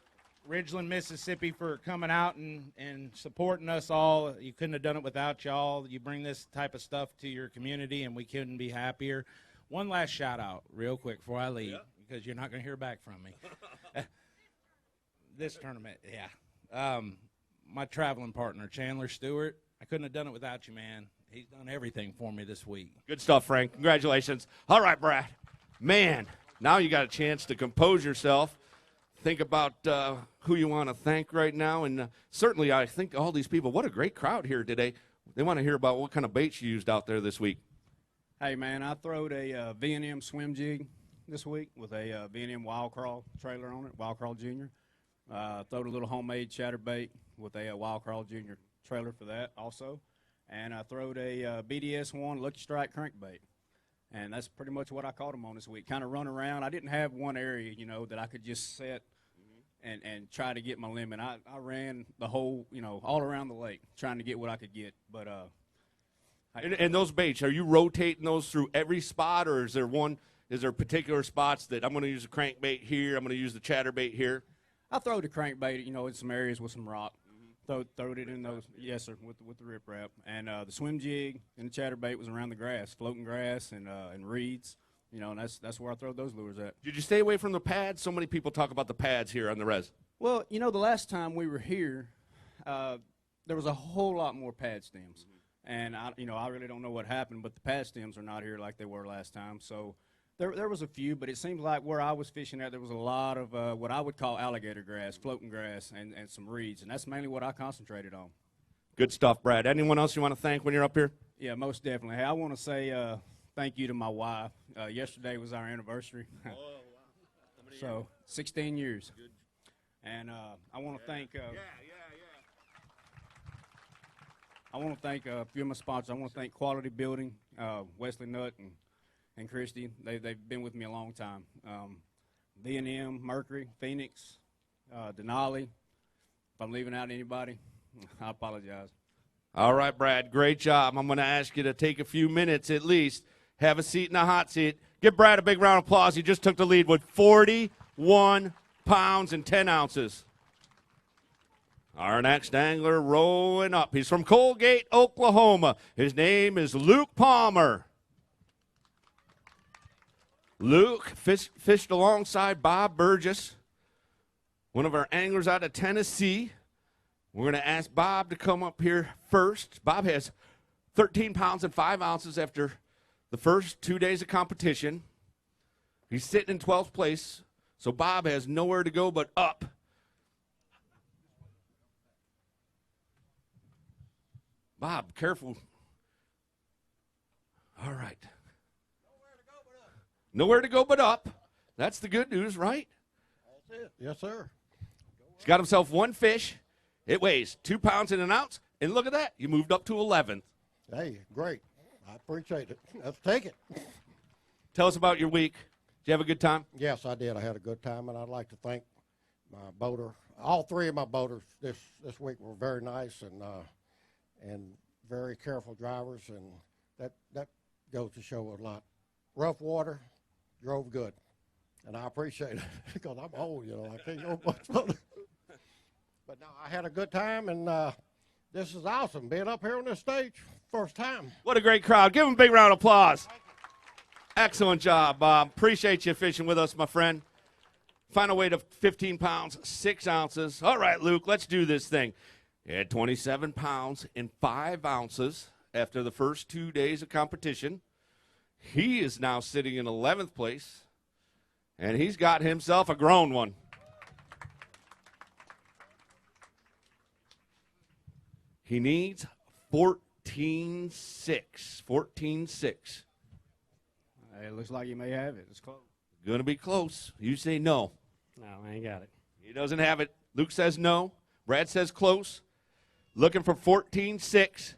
Ridgeland, Mississippi for coming out and supporting us all. You couldn't have done it without y'all. You bring this type of stuff to your community, and we couldn't be happier. One last shout-out real quick before I leave, because you're not going to hear back from me. This tournament, yeah. My traveling partner, Chandler Stewart, I couldn't have done it without you, man. He's done everything for me this week. Good stuff, Frank. Congratulations. All right, Brad. Man, now you got a chance to compose yourself. Think about who you want to thank right now. And certainly I think all these people, what a great crowd here today. They want to hear about what kind of baits you used out there this week. Hey, man, I throwed a V&M swim jig this week with a V&M Wild Crawl trailer on it, Wild Crawl Junior. Throwed a little homemade chatterbait with a Wild Crawl Junior trailer for that also. And I throwed a BDS1 Lucky Strike crankbait. And that's pretty much what I caught them on this week. Kind of run around. I didn't have one area, you know, that I could just set and try to get my limit. I ran the whole, you know, all around the lake trying to get what I could get. But and those baits, are you rotating those through every spot, or is there particular spots that I'm going to use the crankbait here, I'm going to use the chatterbait here? I throw the crankbait, you know, in some areas with some rock. Throw it in those, yes, sir, with the riprap. And the swim jig and the chatterbait was around the grass, floating grass and reeds. You know, and that's where I throw those lures at. Did you stay away from the pads? So many people talk about the pads here on the res. Well, you know, the last time we were here, there was a whole lot more pad stems. And, I really don't know what happened, but the pad stems are not here like they were last time. So There was a few, but it seems like where I was fishing at, there was a lot of what I would call alligator grass, floating grass, and some reeds, and that's mainly what I concentrated on. Good stuff, Brad. Anyone else you want to thank when you're up here? Yeah, most definitely. Hey, I want to say thank you to my wife. Yesterday was our anniversary. Oh, wow. So 16 years. Good. And I want to thank. I want to thank a few of my sponsors. I want to thank Quality Building, Wesley Nutt and Christy. They've been with me a long time. B&M, Mercury, Phoenix, Denali. If I'm leaving out anybody, I apologize. All right, Brad, great job. I'm going to ask you to take a few minutes at least, have a seat in the hot seat. Give Brad a big round of applause. He just took the lead with 41 pounds and 10 ounces. Our next angler rolling up. He's from Colgate, Oklahoma. His name is Luke Palmer. Luke fished alongside Bob Burgess, one of our anglers out of Tennessee. We're going to ask Bob to come up here first. Bob has 13 pounds and 5 ounces after the first 2 days of competition. He's sitting in 12th place, so Bob has nowhere to go but up. Bob, careful. All right. Nowhere to go but up. That's the good news, right? That's it. Yes, sir. He's got himself one fish. It weighs 2 pounds and an ounce. And look at that. You moved up to 11th. Hey, great. I appreciate it. Let's take it. Tell us about your week. Did you have a good time? Yes, I did. I had a good time, and I'd like to thank my boater. All three of my boaters this week were very nice and very careful drivers, and that goes to show a lot. Rough water, drove good, and I appreciate it because I'm old, I can't go much further. But no, I had a good time, and this is awesome being up here on this stage, first time. What a great crowd. Give him a big round of applause. Excellent job, Bob. Appreciate you fishing with us, my friend. Final weight of 15 pounds, 6 ounces. All right, Luke, let's do this thing. He had 27 pounds and 5 ounces after the first 2 days of competition. He is now sitting in 11th place, and he's got himself a grown one. He needs 14.6. 14.6. It looks like you may have it. It's close. Going to be close. You say no. No, I ain't got it. He doesn't have it. Luke says no. Brad says close. Looking for 14.6.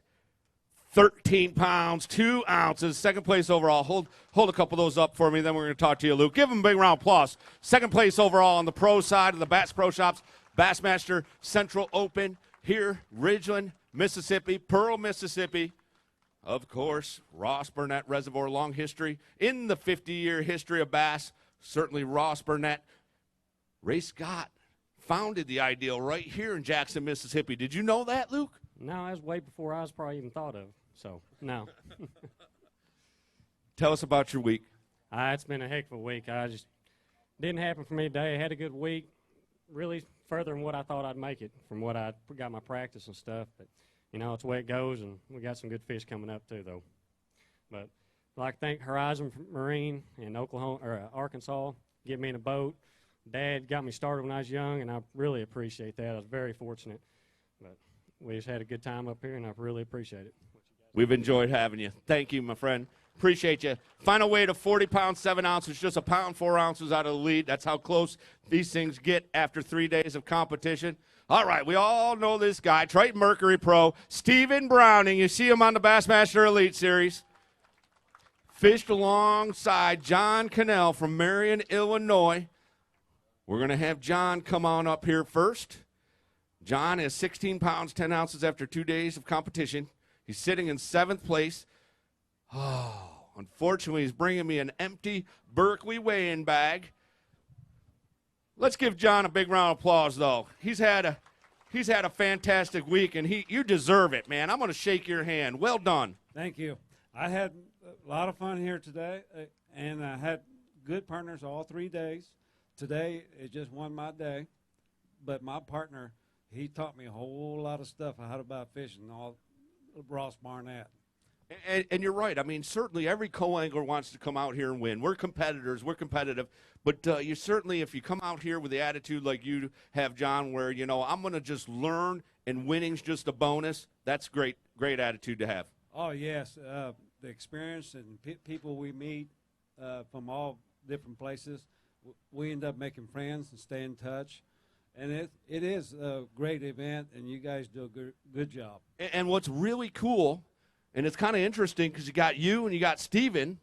13 pounds, 2 ounces. Second place overall. Hold a couple of those up for me, then we're going to talk to you, Luke. Give him a big round of applause. Second place overall on the pro side of the Bass Pro Shops Bassmaster Central Open here, Ridgeland, Mississippi, Pearl, Mississippi. Of course, Ross Burnett Reservoir, long history in the 50-year history of bass. Certainly Ross Burnett. Ray Scott founded the ideal right here in Jackson, Mississippi. Did you know that, Luke? No, that was way before I was probably even thought of. So, no. Tell us about your week. It's been a heck of a week. I just didn't happen for me today. I had a good week, really further than what I thought I'd make it from what I got my practice and stuff. But, it's the way it goes, and we got some good fish coming up too, though. But I'd like to thank Horizon Marine in Arkansas, get me in a boat. Dad got me started when I was young, and I really appreciate that. I was very fortunate. But we just had a good time up here, and I really appreciate it. We've enjoyed having you. Thank you, my friend. Appreciate you. Final weight of 40 pounds, 7 ounces, just 1 pound, 4 ounces out of the lead. That's how close these things get after 3 days of competition. All right, we all know this guy, Triton Mercury Pro, Stephen Browning. You see him on the Bassmaster Elite Series. Fished alongside John Cannell from Marion, Illinois. We're going to have John come on up here first. John is 16 pounds, 10 ounces after 2 days of competition. He's sitting in 7th place. Oh, unfortunately, he's bringing me an empty Berkeley weigh-in bag. Let's give John a big round of applause, though. He's had a fantastic week, and you deserve it, man. I'm going to shake your hand. Well done. Thank you. I had a lot of fun here today, and I had good partners all 3 days. Today is just one my day, but my partner, he taught me a whole lot of stuff how about fishing, all Ross Barnett. And you're right. I mean, certainly every co-angler wants to come out here and win. We're competitors. We're competitive. But you certainly, if you come out here with the attitude like you have, John, where, I'm going to just learn and winning's just a bonus, that's great attitude to have. Oh, yes. The experience and people we meet from all different places, we end up making friends and stay in touch. And it is a great event, and you guys do a good job. And what's really cool, and it's kind of interesting because you got you and you got Steven,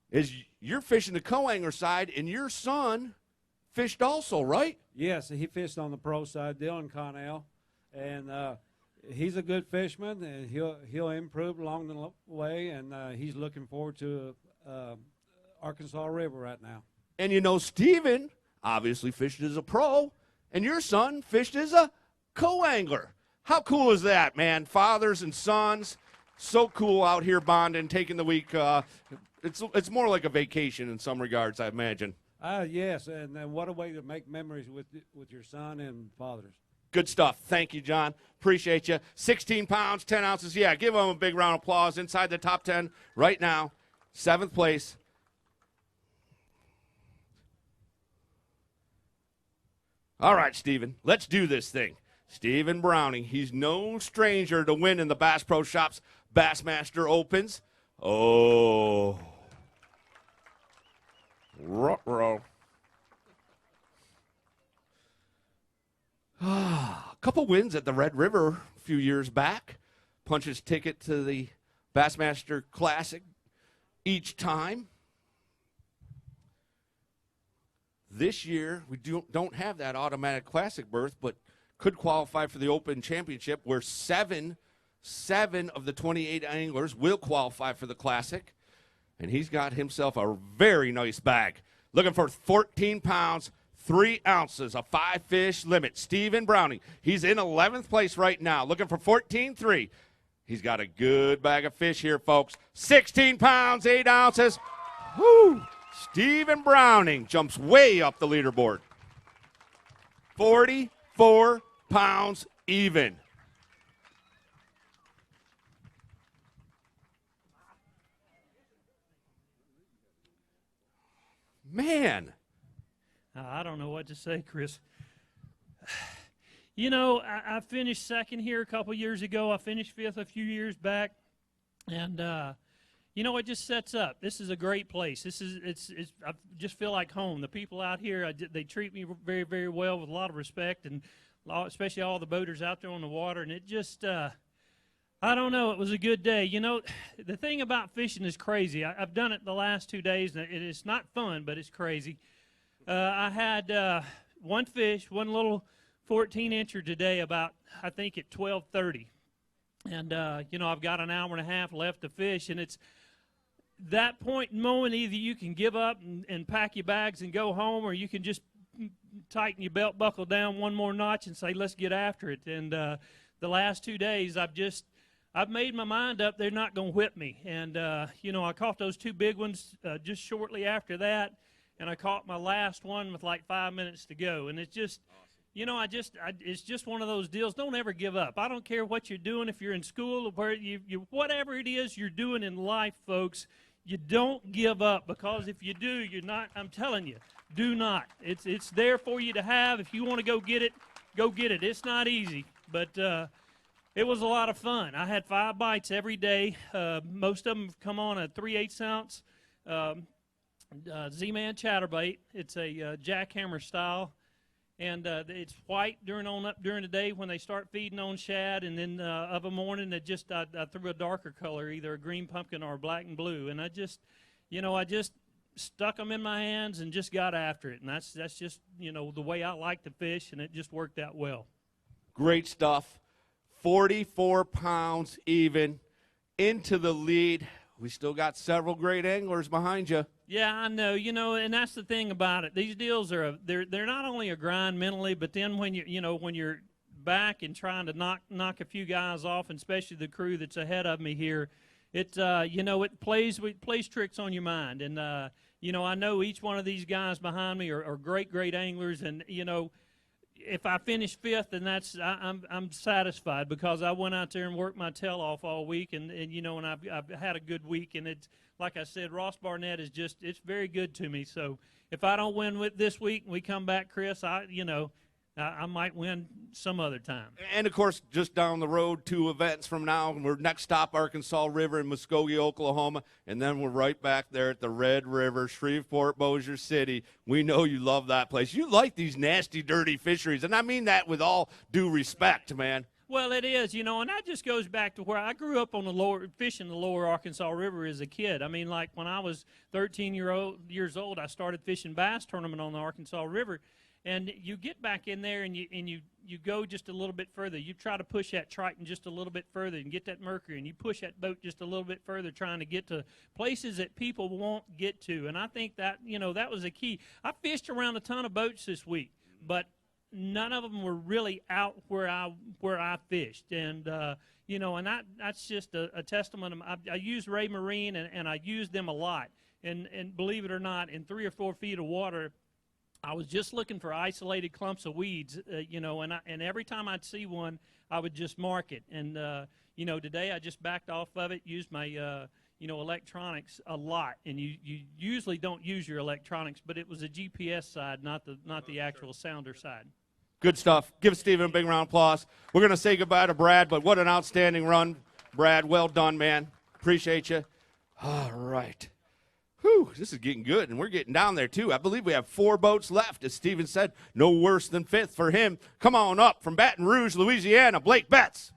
is you're fishing the co-angler side, and your son fished also, right? Yes, he fished on the pro side, Dylan Connell, and he's a good fisherman, and he'll improve along the way, and he's looking forward to Arkansas River right now. And Steven obviously fished as a pro, and your son fished as a co-angler. How cool is that, man? Fathers and sons, so cool out here bonding, taking the week. It's more like a vacation in some regards, I imagine. Yes, and what a way to make memories with your son and fathers. Good stuff. Thank you, John. Appreciate you. 16 pounds, 10 ounces. Yeah, give him a big round of applause. Inside the top 10 right now. 7th place. All right, Steven, let's do this thing. Steven Browning, he's no stranger to winning the Bass Pro Shops Bassmaster Opens. Oh. Ruh-roh. A couple wins at the Red River a few years back. Punches ticket to the Bassmaster Classic each time. This year, we don't have that automatic Classic berth, but could qualify for the Open Championship, where seven of the 28 anglers will qualify for the Classic. And he's got himself a very nice bag. Looking for 14 pounds, 3 ounces, a 5-fish limit. Steven Browning, he's in 11th place right now, looking for 14.3. He's got a good bag of fish here, folks. 16 pounds, 8 ounces. Woo! Steven Browning jumps way up the leaderboard. 44 pounds even. Man. I don't know what to say, Chris. I finished second here a couple years ago. I finished 5th a few years back. And, it just sets up. This is a great place. I just feel like home. The people out here, they treat me very, very well with a lot of respect, and especially all the boaters out there on the water. And it just, I don't know, it was a good day. The thing about fishing is crazy. I've done it the last 2 days, and it's not fun, but it's crazy. I had one fish, one little 14-incher today about, I think, at 12:30. And, I've got an hour and a half left to fish, and it's that point in the moment, either you can give up and pack your bags and go home, or you can just tighten your belt buckle down one more notch and say, let's get after it. And the last 2 days, I've made my mind up they're not going to whip me. And, I caught those 2 big ones just shortly after that, and I caught my last one with like 5 minutes to go. And it's just, it's just one of those deals. Don't ever give up. I don't care what you're doing, if you're in school or where whatever it is you're doing in life, folks, you don't give up, because if you do, you're not, I'm telling you, do not. It's there for you to have. If you want to go get it, go get it. It's not easy, but it was a lot of fun. I had 5 bites every day. Most of them come on a 3/8 ounce Z-Man chatterbait. It's a jackhammer style. And it's white during the day when they start feeding on shad, and then of a morning I threw a darker color, either a green pumpkin or a black and blue, and I just stuck them in my hands and just got after it, and that's just the way I like to fish, and it just worked out well. Great stuff. 44 pounds even, into the lead. We still got several great anglers behind you. Yeah, I know. And that's the thing about it. These deals they're not only a grind mentally, but then when when you're back and trying to knock a few guys off, and especially the crew that's ahead of me here, it it plays tricks on your mind. And I know each one of these guys behind me are great anglers, and if I finish fifth, then I'm satisfied because I went out there and worked my tail off all week, and I've had a good week, and it's like I said, Ross Barnett is it's very good to me. So if I don't win with this week and we come back, Chris, I might win some other time. And, of course, just down the road, 2 events from now, we're next stop Arkansas River in Muskogee, Oklahoma, and then we're right back there at the Red River, Shreveport, Bossier City. We know you love that place. You like these nasty, dirty fisheries, and I mean that with all due respect, man. Well, it is, and that just goes back to where I grew up on fishing the lower Arkansas River as a kid. I mean, like when I was 13 years old, I started fishing bass tournament on the Arkansas River. And you get back in there and you go just a little bit further. You try to push that Triton just a little bit further and get that Mercury, and you push that boat just a little bit further, trying to get to places that people won't get to. And I think that that was the key. I fished around a ton of boats this week, but none of them were really out where I fished. And and that's just a testament. I use Ray Marine and I use them a lot. And believe it or not, in 3 or 4 feet of water, I was just looking for isolated clumps of weeds, and every time I'd see one, I would just mark it. And, today I just backed off of it, used my, electronics a lot. And you usually don't use your electronics, but it was a GPS side, not the actual sounder side. Good stuff. Give Steven a big round of applause. We're going to say goodbye to Brad, but what an outstanding run, Brad. Well done, man. Appreciate you. All right. Whew, this is getting good, and we're getting down there, too. I believe we have 4 boats left. As Steven said, no worse than 5th for him. Come on up from Baton Rouge, Louisiana, Blake B.A.S.S.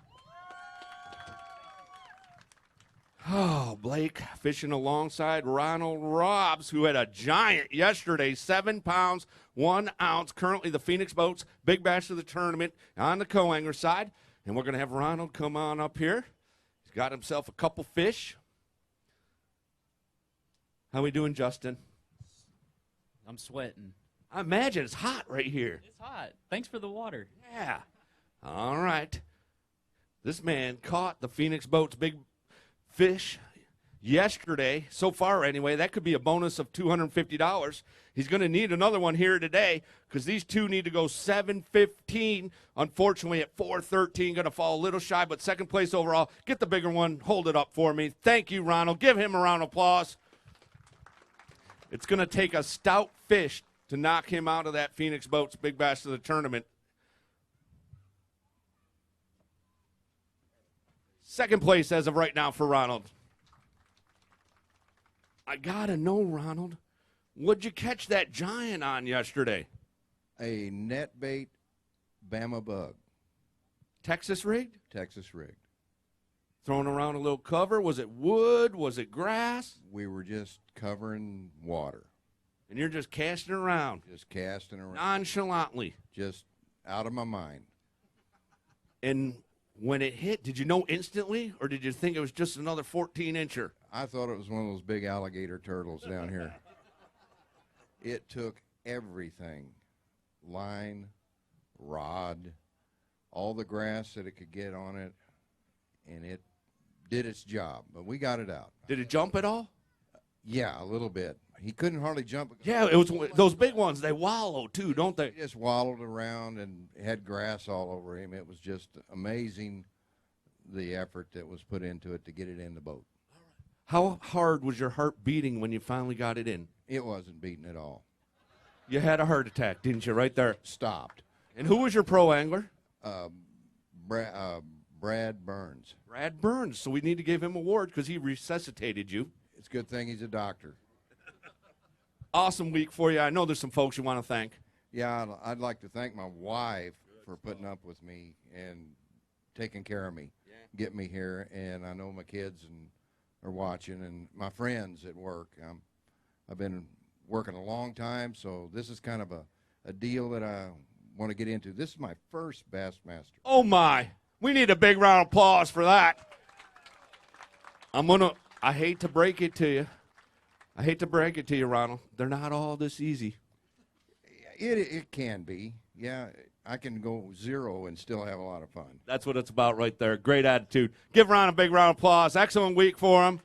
Oh, Blake fishing alongside Ronald Robbs, who had a giant yesterday, 7 pounds, 1 ounce. Currently the Phoenix Boats, big bass of the tournament on the co-angler side. And we're going to have Ronald come on up here. He's got himself a couple fish. How we doing, Justin? I'm sweating. I imagine it's hot right here. It's hot. Thanks for the water. Yeah. All right. This man caught the Phoenix Boats big fish yesterday. So far, anyway, that could be a bonus of $250. He's going to need another one here today because these 2 need to go 7:15. Unfortunately, at 4:13, going to fall a little shy, but second place overall. Get the bigger one. Hold it up for me. Thank you, Ronald. Give him a round of applause. It's going to take a stout fish to knock him out of that Phoenix Boats big bass of the tournament. Second place as of right now for Ronald. I got to know, Ronald, what'd you catch that giant on yesterday? A net bait Bama bug. Texas rigged? Texas rigged. Throwing around a little cover? Was it wood? Was it grass? We were just covering water. And you're just casting around? Just casting around. Nonchalantly? Just out of my mind. And when it hit, did you know instantly, or did you think it was just another 14-incher? I thought it was one of those big alligator turtles down here. It took everything. Line, rod, all the grass that it could get on it, and it did its job, but we got it out. Did it jump at all? Yeah, a little bit. He couldn't hardly jump. Yeah, it was those big ones. They wallow too, don't they? He just wallowed around and had grass all over him. It was just amazing the effort that was put into it to get it in the boat. How hard was your heart beating when you finally got it in? It wasn't beating at all. You had a heart attack, didn't you, right there? Stopped. And who was your pro angler? Brad Burns. Brad Burns. So we need to give him an award because he resuscitated you. It's a good thing he's a doctor. Awesome week for you. I know there's some folks you want to thank. Yeah, I'd like to thank my wife for putting up with me and taking care of me, get me here. And I know my kids are watching, and my friends at work. I've been working a long time, so this is kind of a deal that I want to get into. This is my first Bassmaster. Oh, my. We need a big round of applause for that. I hate to break it to you. I hate to break it to you, Ronald. They're not all this easy. It can be. Yeah, I can go 0 and still have a lot of fun. That's what it's about right there. Great attitude. Give Ron a big round of applause. Excellent week for him.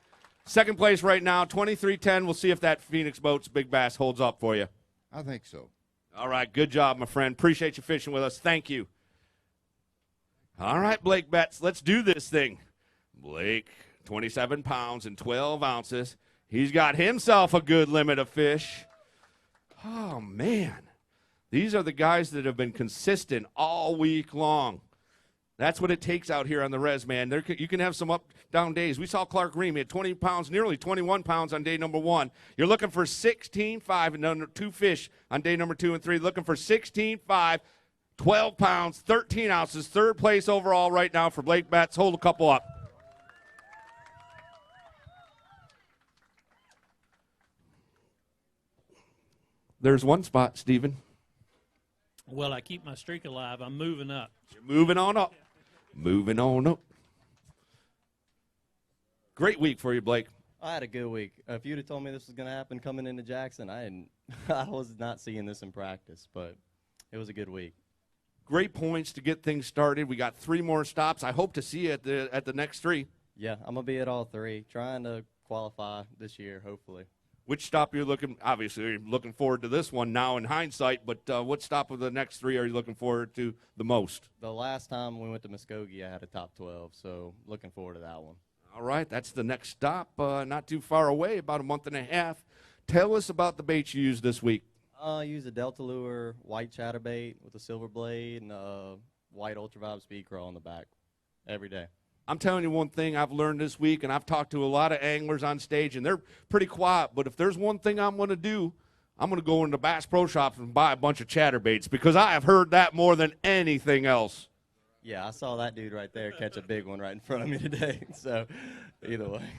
Second place right now, 23-10. We'll see if that Phoenix Boats big bass holds up for you. I think so. All right, good job, my friend. Appreciate you fishing with us. Thank you. All right, Blake Betts, let's do this thing. Blake, 27 pounds and 12 ounces. He's got himself a good limit of fish. Oh, man. These are the guys that have been consistent all week long. That's what it takes out here on the res, man. You can have some up-down days. We saw Clark Green. He had 20 pounds, nearly 21 pounds on day number 1. You're looking for 16.5 and under 2 fish on day number 2 and 3. Looking for 16.5, 12 pounds, 13 ounces. Third place overall right now for Blake Betts. Hold a couple up. There's one spot, Stephen. Well, I keep my streak alive. I'm moving up. You're moving on up. Moving on up. Great week for you, Blake. I had a good week. If you'd have told me this was going to happen coming into Jackson, I was not seeing this in practice, but it was a good week. Great points to get things started. We got 3 more stops. I hope to see you at the next 3. Yeah, I'm going to be at all 3, trying to qualify this year, hopefully. Which stop you're obviously you're looking forward to this one now in hindsight, but what stop of the next 3 are you looking forward to the most? The last time we went to Muskogee, I had a top 12, so looking forward to that one. All right, that's the next stop, not too far away, about a month and a half. Tell us about the baits you used this week. I used a Delta Lure white chatterbait with a silver blade and a white Ultra Vibe speed crawl on the back every day. I'm telling you one thing I've learned this week, and I've talked to a lot of anglers on stage, and they're pretty quiet, but if there's one thing I'm going to do, I'm going to go into Bass Pro Shops and buy a bunch of chatterbaits because I have heard that more than anything else. Yeah, I saw that dude right there catch a big one right in front of me today, so either way.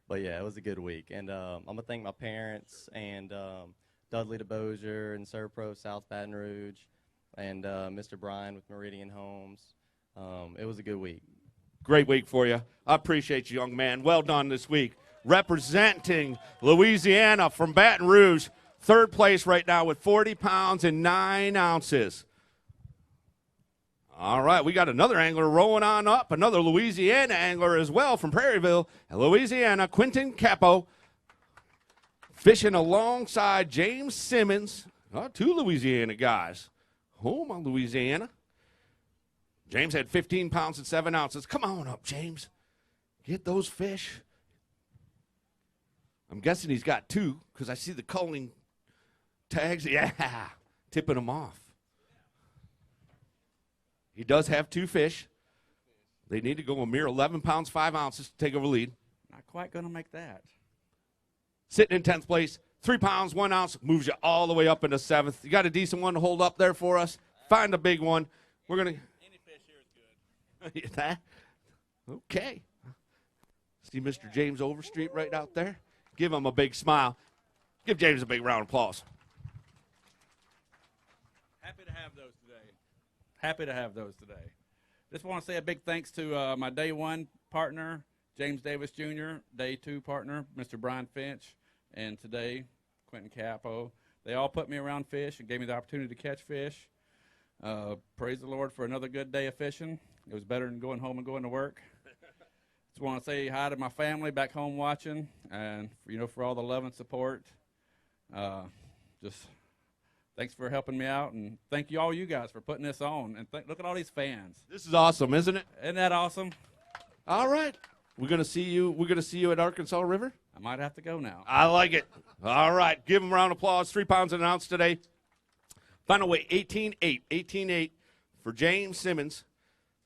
But, yeah, it was a good week. And I'm going to thank my parents and Dudley DeBosier and Serpro South Baton Rouge and Mr. Brian with Meridian Homes. It was a good week. Great week for you. I appreciate you, young man. Well done this week. Representing Louisiana from Baton Rouge, 3rd place right now with 40 pounds and 9 ounces. All right, we got another angler rolling on up, another Louisiana angler as well from Prairieville, Louisiana, Quentin Capo, fishing alongside James Simmons. 2 Louisiana guys. Home on Louisiana. James had 15 pounds and 7 ounces. Come on up, James. Get those fish. I'm guessing he's got 2 because I see the culling tags. Yeah, tipping them off. He does have 2 fish. They need to go a mere 11 pounds, 5 ounces to take over lead. Not quite going to make that. Sitting in 10th place, 3 pounds, 1 ounce, moves you all the way up into 7th. You got a decent one to hold up there for us? Find a big one. We're going to... That? Okay. See Mr. James Overstreet right out there? Give him a big smile. Give James a big round of applause. Happy to have those today. Happy to have those today. Just want to say a big thanks to my day 1 partner, James Davis Jr., day 2 partner, Mr. Brian Finch, and today, Quentin Capo. They all put me around fish and gave me the opportunity to catch fish. Praise the Lord for another good day of fishing. It was better than going home and going to work. Just want to say hi to my family back home watching, and for all the love and support. Just thanks for helping me out, and thank you all you guys for putting this on. And look at all these fans. This is awesome, isn't it? Isn't that awesome? All right, we're gonna see you at Arkansas River. I might have to go now. I like it. All right, give him a round of applause. 3 pounds an ounce today. Final weight 18.8 for James Simmons.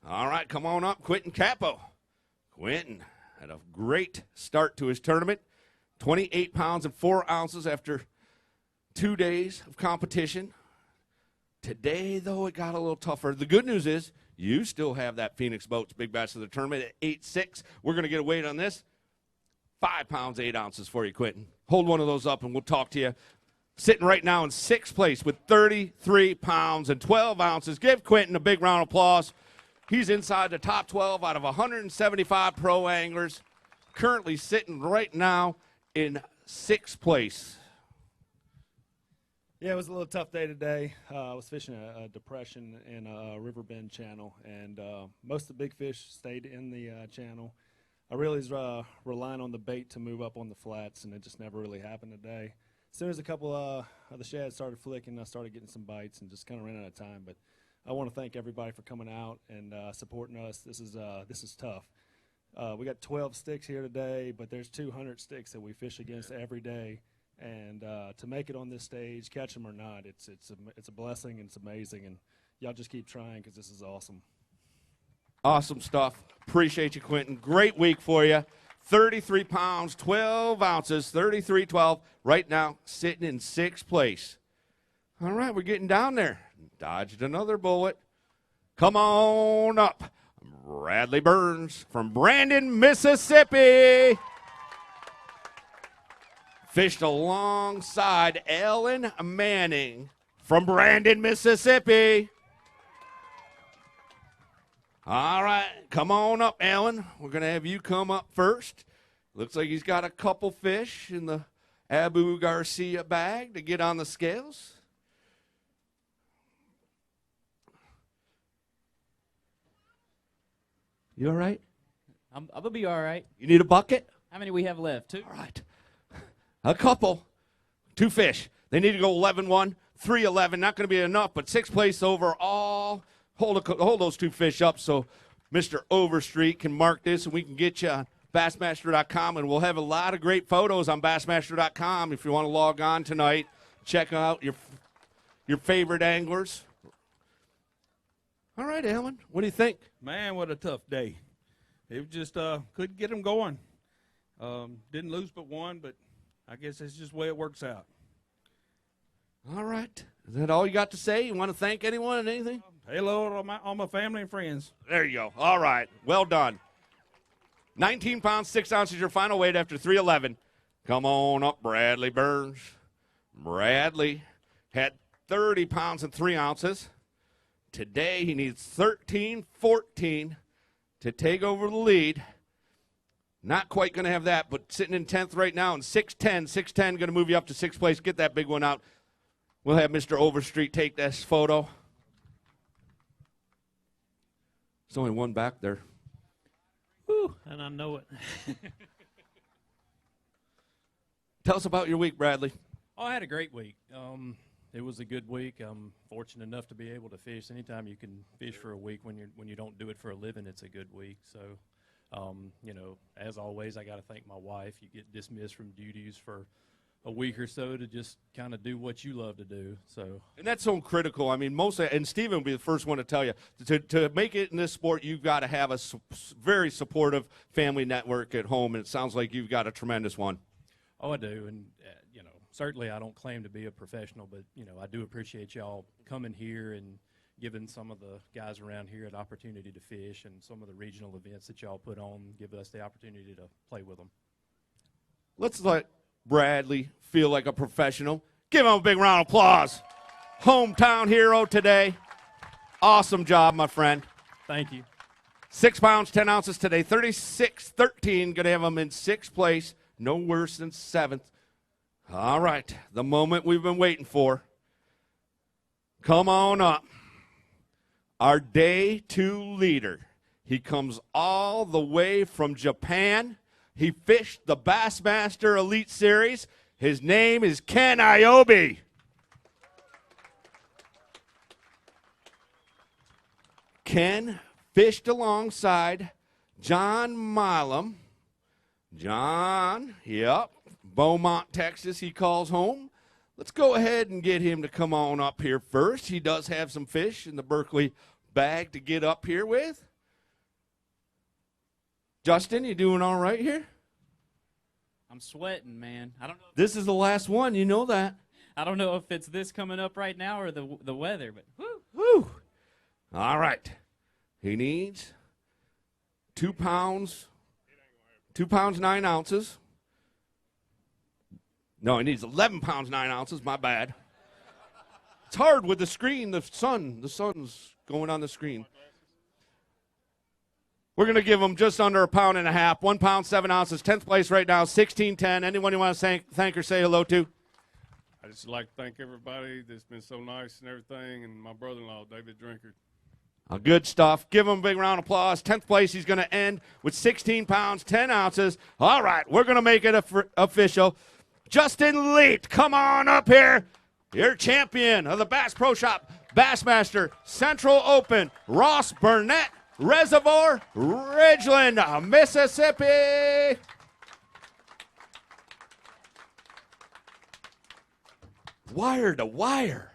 All right, come on up, Quentin Capo. Quentin had a great start to his tournament. 28 pounds and 4 ounces after 2 days of competition. Today, though, it got a little tougher. The good news is you still have that Phoenix Boats Big Bass of the tournament at 8.6. We're going to get a weight on this. 5 pounds, 8 ounces for you, Quentin. Hold one of those up, and we'll talk to you. Sitting right now in 6th place with 33 pounds and 12 ounces. Give Quentin a big round of applause. He's inside the top 12 out of 175 pro anglers. Currently sitting right now in 6th place. Yeah, it was a little tough day today. I was fishing a depression in a river bend channel, and most of the big fish stayed in the channel. I really was relying on the bait to move up on the flats, and it just never really happened today. as soon as a couple of the shads started flicking, I started getting some bites and just kind of ran out of time. But I want to thank everybody for coming out and supporting us. This is tough. We got 12 sticks here today, but there's 200 sticks that we fish against every day. And to make it on this stage, catch them or not, it's a blessing and it's amazing. And y'all just keep trying because this is awesome. Awesome stuff. Appreciate you, Quentin. Great week for you. 33 pounds, 12 ounces, 33-12. Right now, sitting in 6th place. All right, we're getting down there. Dodged another bullet. Come on up. Bradley Burns from Brandon, Mississippi. Fished alongside Ellen Manning from Brandon, Mississippi. All right, come on up, Ellen. We're going to have you come up first. Looks like he's got a couple fish in the Abu Garcia bag to get on the scales. You all right? I'm going to be all right. You need a bucket? How many we have left? 2? All right. A couple. 2 fish. They need to go 11-1, 3-11. Not going to be enough, but 6th place overall. Hold those 2 fish up so Mr. Overstreet can mark this, and we can get you on Bassmaster.com, and we'll have a lot of great photos on Bassmaster.com if you want to log on tonight. Check out your favorite anglers. All right, Alan, what do you think? Man, what a tough day. It was just couldn't get them going. Didn't lose but one, but I guess that's just the way it works out. All right. Is that all you got to say? You want to thank anyone and anything? Hello to all my family and friends. There you go. All right. Well done. 19 pounds, 6 ounces, your final weight after 3:11. Come on up, Bradley Burns. Bradley had 30 pounds and 3 ounces. Today he needs 13-14 to take over the lead. Not quite going to have that, but sitting in 10th right now, and 6'10", 6'10", going to move you up to 6th place. Get that big one out. We'll have Mr. Overstreet take this photo. There's only one back there. Whew, and I know it. Tell us about your week, Bradley. Oh, I had a great week. It was a good week. I'm fortunate enough to be able to fish. Anytime you can fish for a week when you don't do it for a living, it's a good week. So, as always, I got to thank my wife. You get dismissed from duties for a week or so to just kind of do what you love to do. So, and that's so critical. I mean, and Stephen will be the first one to tell you, to make it in this sport, you've got to have a very supportive family network at home, and it sounds like you've got a tremendous one. Oh, I do, and certainly I don't claim to be a professional, but I do appreciate y'all coming here and giving some of the guys around here an opportunity to fish, and some of the regional events that y'all put on give us the opportunity to play with them. Let's let Bradley feel like a professional. Give him a big round of applause. Hometown hero today. Awesome job, my friend. Thank you. 6 pounds, 10 ounces today. 36-13. Going to have him in 6th place. No worse than 7th. All right. The moment we've been waiting for. Come on up. Our day 2 leader. He comes all the way from Japan. He fished the Bassmaster Elite Series. His name is Ken Iobi. Ken fished alongside John Milam. John, yep, Beaumont, Texas, he calls home. Let's go ahead and get him to come on up here first. He does have some fish in the Berkeley bag to get up here with. Justin, you doing all right here? I'm sweating, man. I don't know. This is the last one. You know that. I don't know if it's this coming up right now or the weather, but whoo. Woo. All right. He needs 2 pounds, 2 pounds, 9 ounces. No, he needs 11 pounds, 9 ounces. My bad. It's hard with the screen, the sun's going on the screen. We're going to give him just under 1.5 pounds, 1 pound, 7 ounces, 10th place right now, 16-10. Anyone you want to thank or say hello to? I just like to thank everybody that's been so nice and everything, and my brother-in-law, David Drinkard. Good stuff. Give him a big round of applause. 10th place, he's going to end with 16 pounds, 10 ounces. All right, we're going to make it official. Justin Leet, come on up here. Your champion of the Bass Pro Shop, Bassmaster, Central Open, Ross Burnett, Reservoir, Ridgeland, Mississippi. Wire to wire.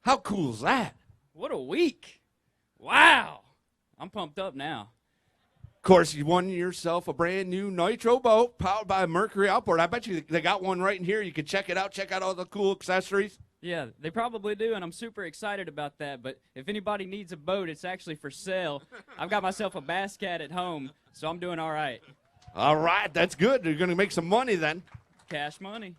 How cool is that? What a week. Wow. I'm pumped up now. Of course, you won yourself a brand new Nitro boat powered by Mercury Outboard. I bet you they got one right in here. You can check it out. Check out all the cool accessories. Yeah, they probably do, and I'm super excited about that. But if anybody needs a boat, it's actually for sale. I've got myself a Bass Cat at home, so I'm doing all right. All right, that's good. You're going to make some money then. Cash money.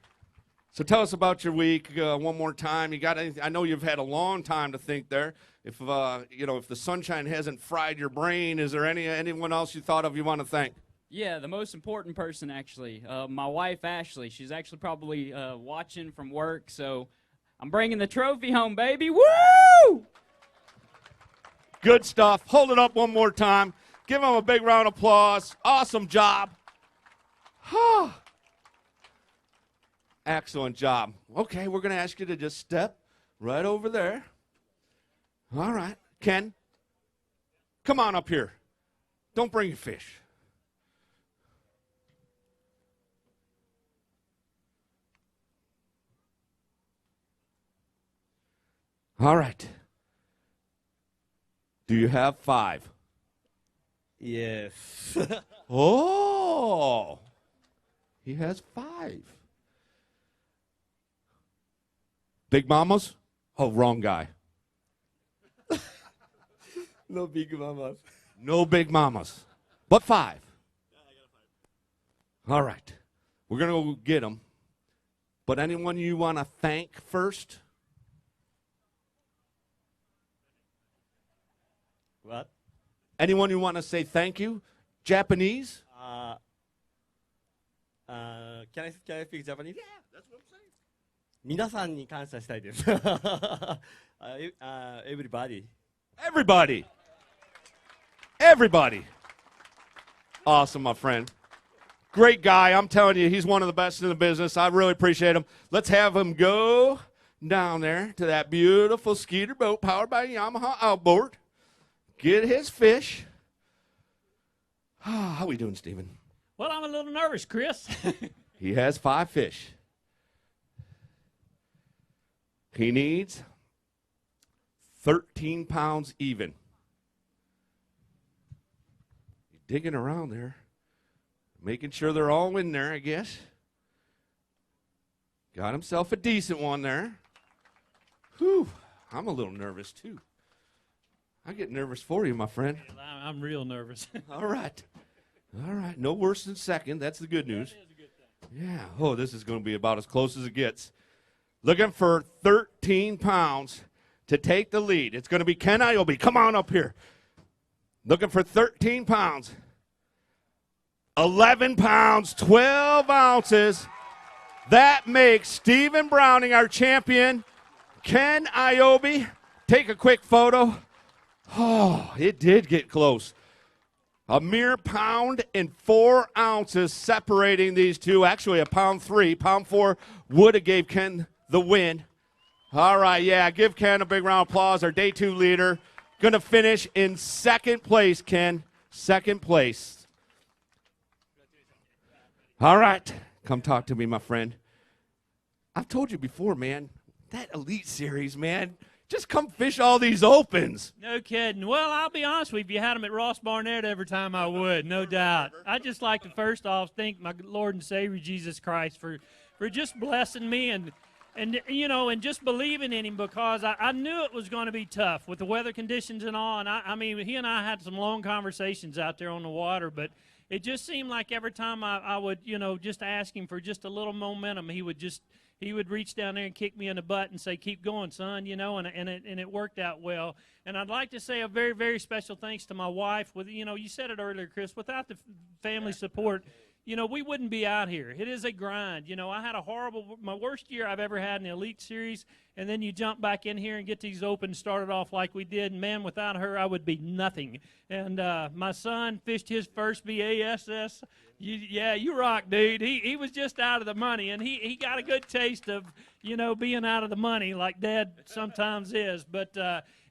So tell us about your week one more time. You got anything? I know you've had a long time to think there. If if the sunshine hasn't fried your brain, is there anyone else you thought of you want to thank? Yeah, the most important person, actually, my wife, Ashley. She's actually probably watching from work, so I'm bringing the trophy home, baby. Woo! Good stuff. Hold it up one more time. Give them a big round of applause. Awesome job. Excellent job. Okay, we're going to ask you to just step right over there. All right. Ken, come on up here. Don't bring your fish. All right. Do you have 5? Yes. Oh, he has 5. Big mamas? Oh, wrong guy. No big mamas. No big mamas. But 5. All right. We're going to go get them. But anyone you want to thank first? What? Anyone you want to say thank you? Japanese? Can I speak Japanese? Yeah, that's what I'm saying. 皆さんに感謝したいです。Everybody. Everybody. Everybody. Awesome, my friend. Great guy. I'm telling you, he's one of the best in the business. I really appreciate him. Let's have him go down there to that beautiful Skeeter boat powered by a Yamaha outboard. Get his fish. How we doing, Stephen? Well, I'm a little nervous, Chris. He has 5 fish. He needs 13 pounds even. He's digging around there, making sure they're all in there, I guess. Got himself a decent one there. Whew, I'm a little nervous, too. I get nervous for you, my friend. I'm real nervous. All right. All right. No worse than second. That's the good news. That is a good thing. Yeah. Oh, this is going to be about as close as it gets. Looking for 13 pounds to take the lead. It's going to be Ken Ioby. Come on up here. Looking for 13 pounds. 11 pounds, 12 ounces. That makes Stephen Browning our champion. Ken Ioby, take a quick photo. Oh, it did get close. A mere pound and 4 ounces separating these two. Actually, a pound 3. Pound 4 would have gave Ken the win. All right, yeah, give Ken a big round of applause, our day 2 leader. Going to finish in second place, Ken. Second place. All right, come talk to me, my friend. I've told you before, man, that Elite Series, man, just come fish all these opens. No kidding. Well, I'll be honest with you. If you had them at Ross Barnett every time, I would, no doubt. I'd just like to first off thank my Lord and Savior Jesus Christ for just blessing me and just believing in him, because I knew it was going to be tough with the weather conditions and all. And I mean, he and I had some long conversations out there on the water, but it just seemed like every time I would, just ask him for just a little momentum, he would reach down there and kick me in the butt and say, keep going, son, and it worked out well. And I'd like to say a very, very special thanks to my wife. You said it earlier, Chris, without the family support, we wouldn't be out here. It is a grind. I had my worst year I've ever had in the Elite Series, and then you jump back in here and get these Opens started off like we did, and man, without her, I would be nothing. And my son fished his first B.A.S.S. You rock, dude. He was just out of the money, and he got a good taste of, being out of the money like Dad sometimes is. But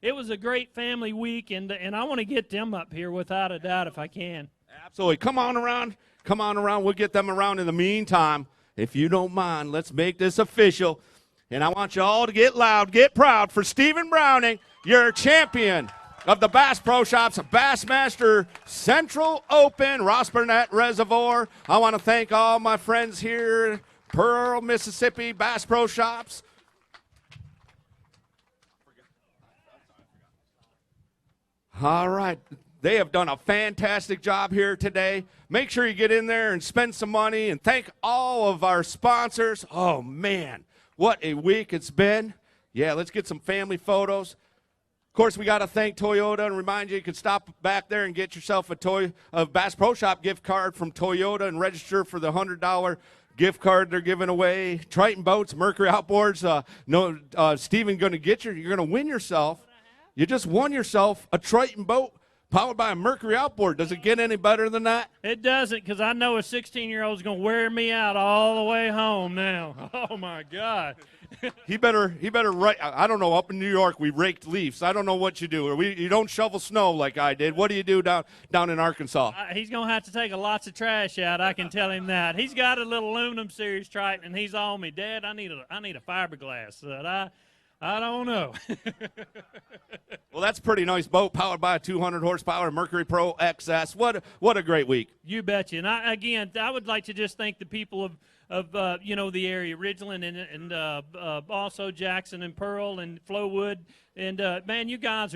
it was a great family week, and I want to get them up here without a doubt if I can. Absolutely. Come on around. We'll get them around. In the meantime, if you don't mind, let's make this official. And I want you all to get loud, get proud for Stephen Browning, your champion of the Bass Pro Shops Bassmaster Central Open, Ross Burnett Reservoir. I want to thank all my friends here, Pearl, Mississippi, Bass Pro Shops. All right. They have done a fantastic job here today. Make sure you get in there and spend some money, and thank all of our sponsors. Oh, man, what a week it's been. Yeah, let's get some family photos. Of course, we got to thank Toyota and remind you can stop back there and get yourself a Bass Pro Shop gift card from Toyota and register for the $100 gift card they're giving away. Triton Boats, Mercury Outboards. Stephen going to get you. You're going to win yourself. You just won yourself a Triton boat powered by a Mercury Outboard. Does it get any better than that? It doesn't, because I know a 16-year-old's going to wear me out all the way home now. Oh, my God. He better I don't know, up in New York we raked leaves. I don't know what you do. You don't shovel snow like I did. What do you do down in Arkansas? He's going to have to take lots of trash out. I can tell him that. He's got a little aluminum series Triton, and he's on me. Dad, I need a fiberglass. I don't know. Well, that's a pretty nice boat powered by a 200 horsepower Mercury Pro XS. What a great week. You betcha. And I would like to just thank the people of the area, Ridgeland and also Jackson and Pearl and Flowood. And, man, you guys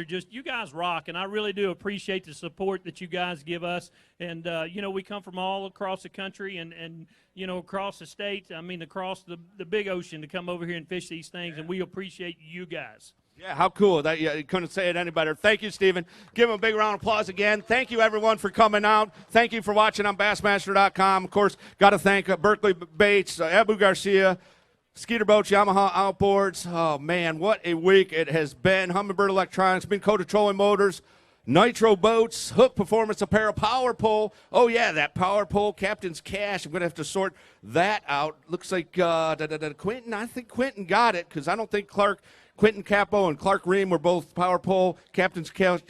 rock, and I really do appreciate the support that you guys give us. And, we come from all across the country and across the state, across the big ocean to come over here and fish these things, and we appreciate you guys. Yeah, how cool. You couldn't say it any better. Thank you, Stephen. Give him a big round of applause again. Thank you, everyone, for coming out. Thank you for watching on Bassmaster.com. Of course, got to thank Berkeley Baits, Abu Garcia, Skeeter Boats, Yamaha Outboards. Oh, man, what a week it has been. Humminbird Electronics, Minn Kota Trolling Motors, Nitro Boats, Hook Performance Apparel, Power Pole. Oh, yeah, that Power Pole, Captain's Cash. I'm going to have to sort that out. Looks like Quentin. I think Quentin got it because I don't think Quentin Capo and Clark Ream were both Power Pole, Captain's Cash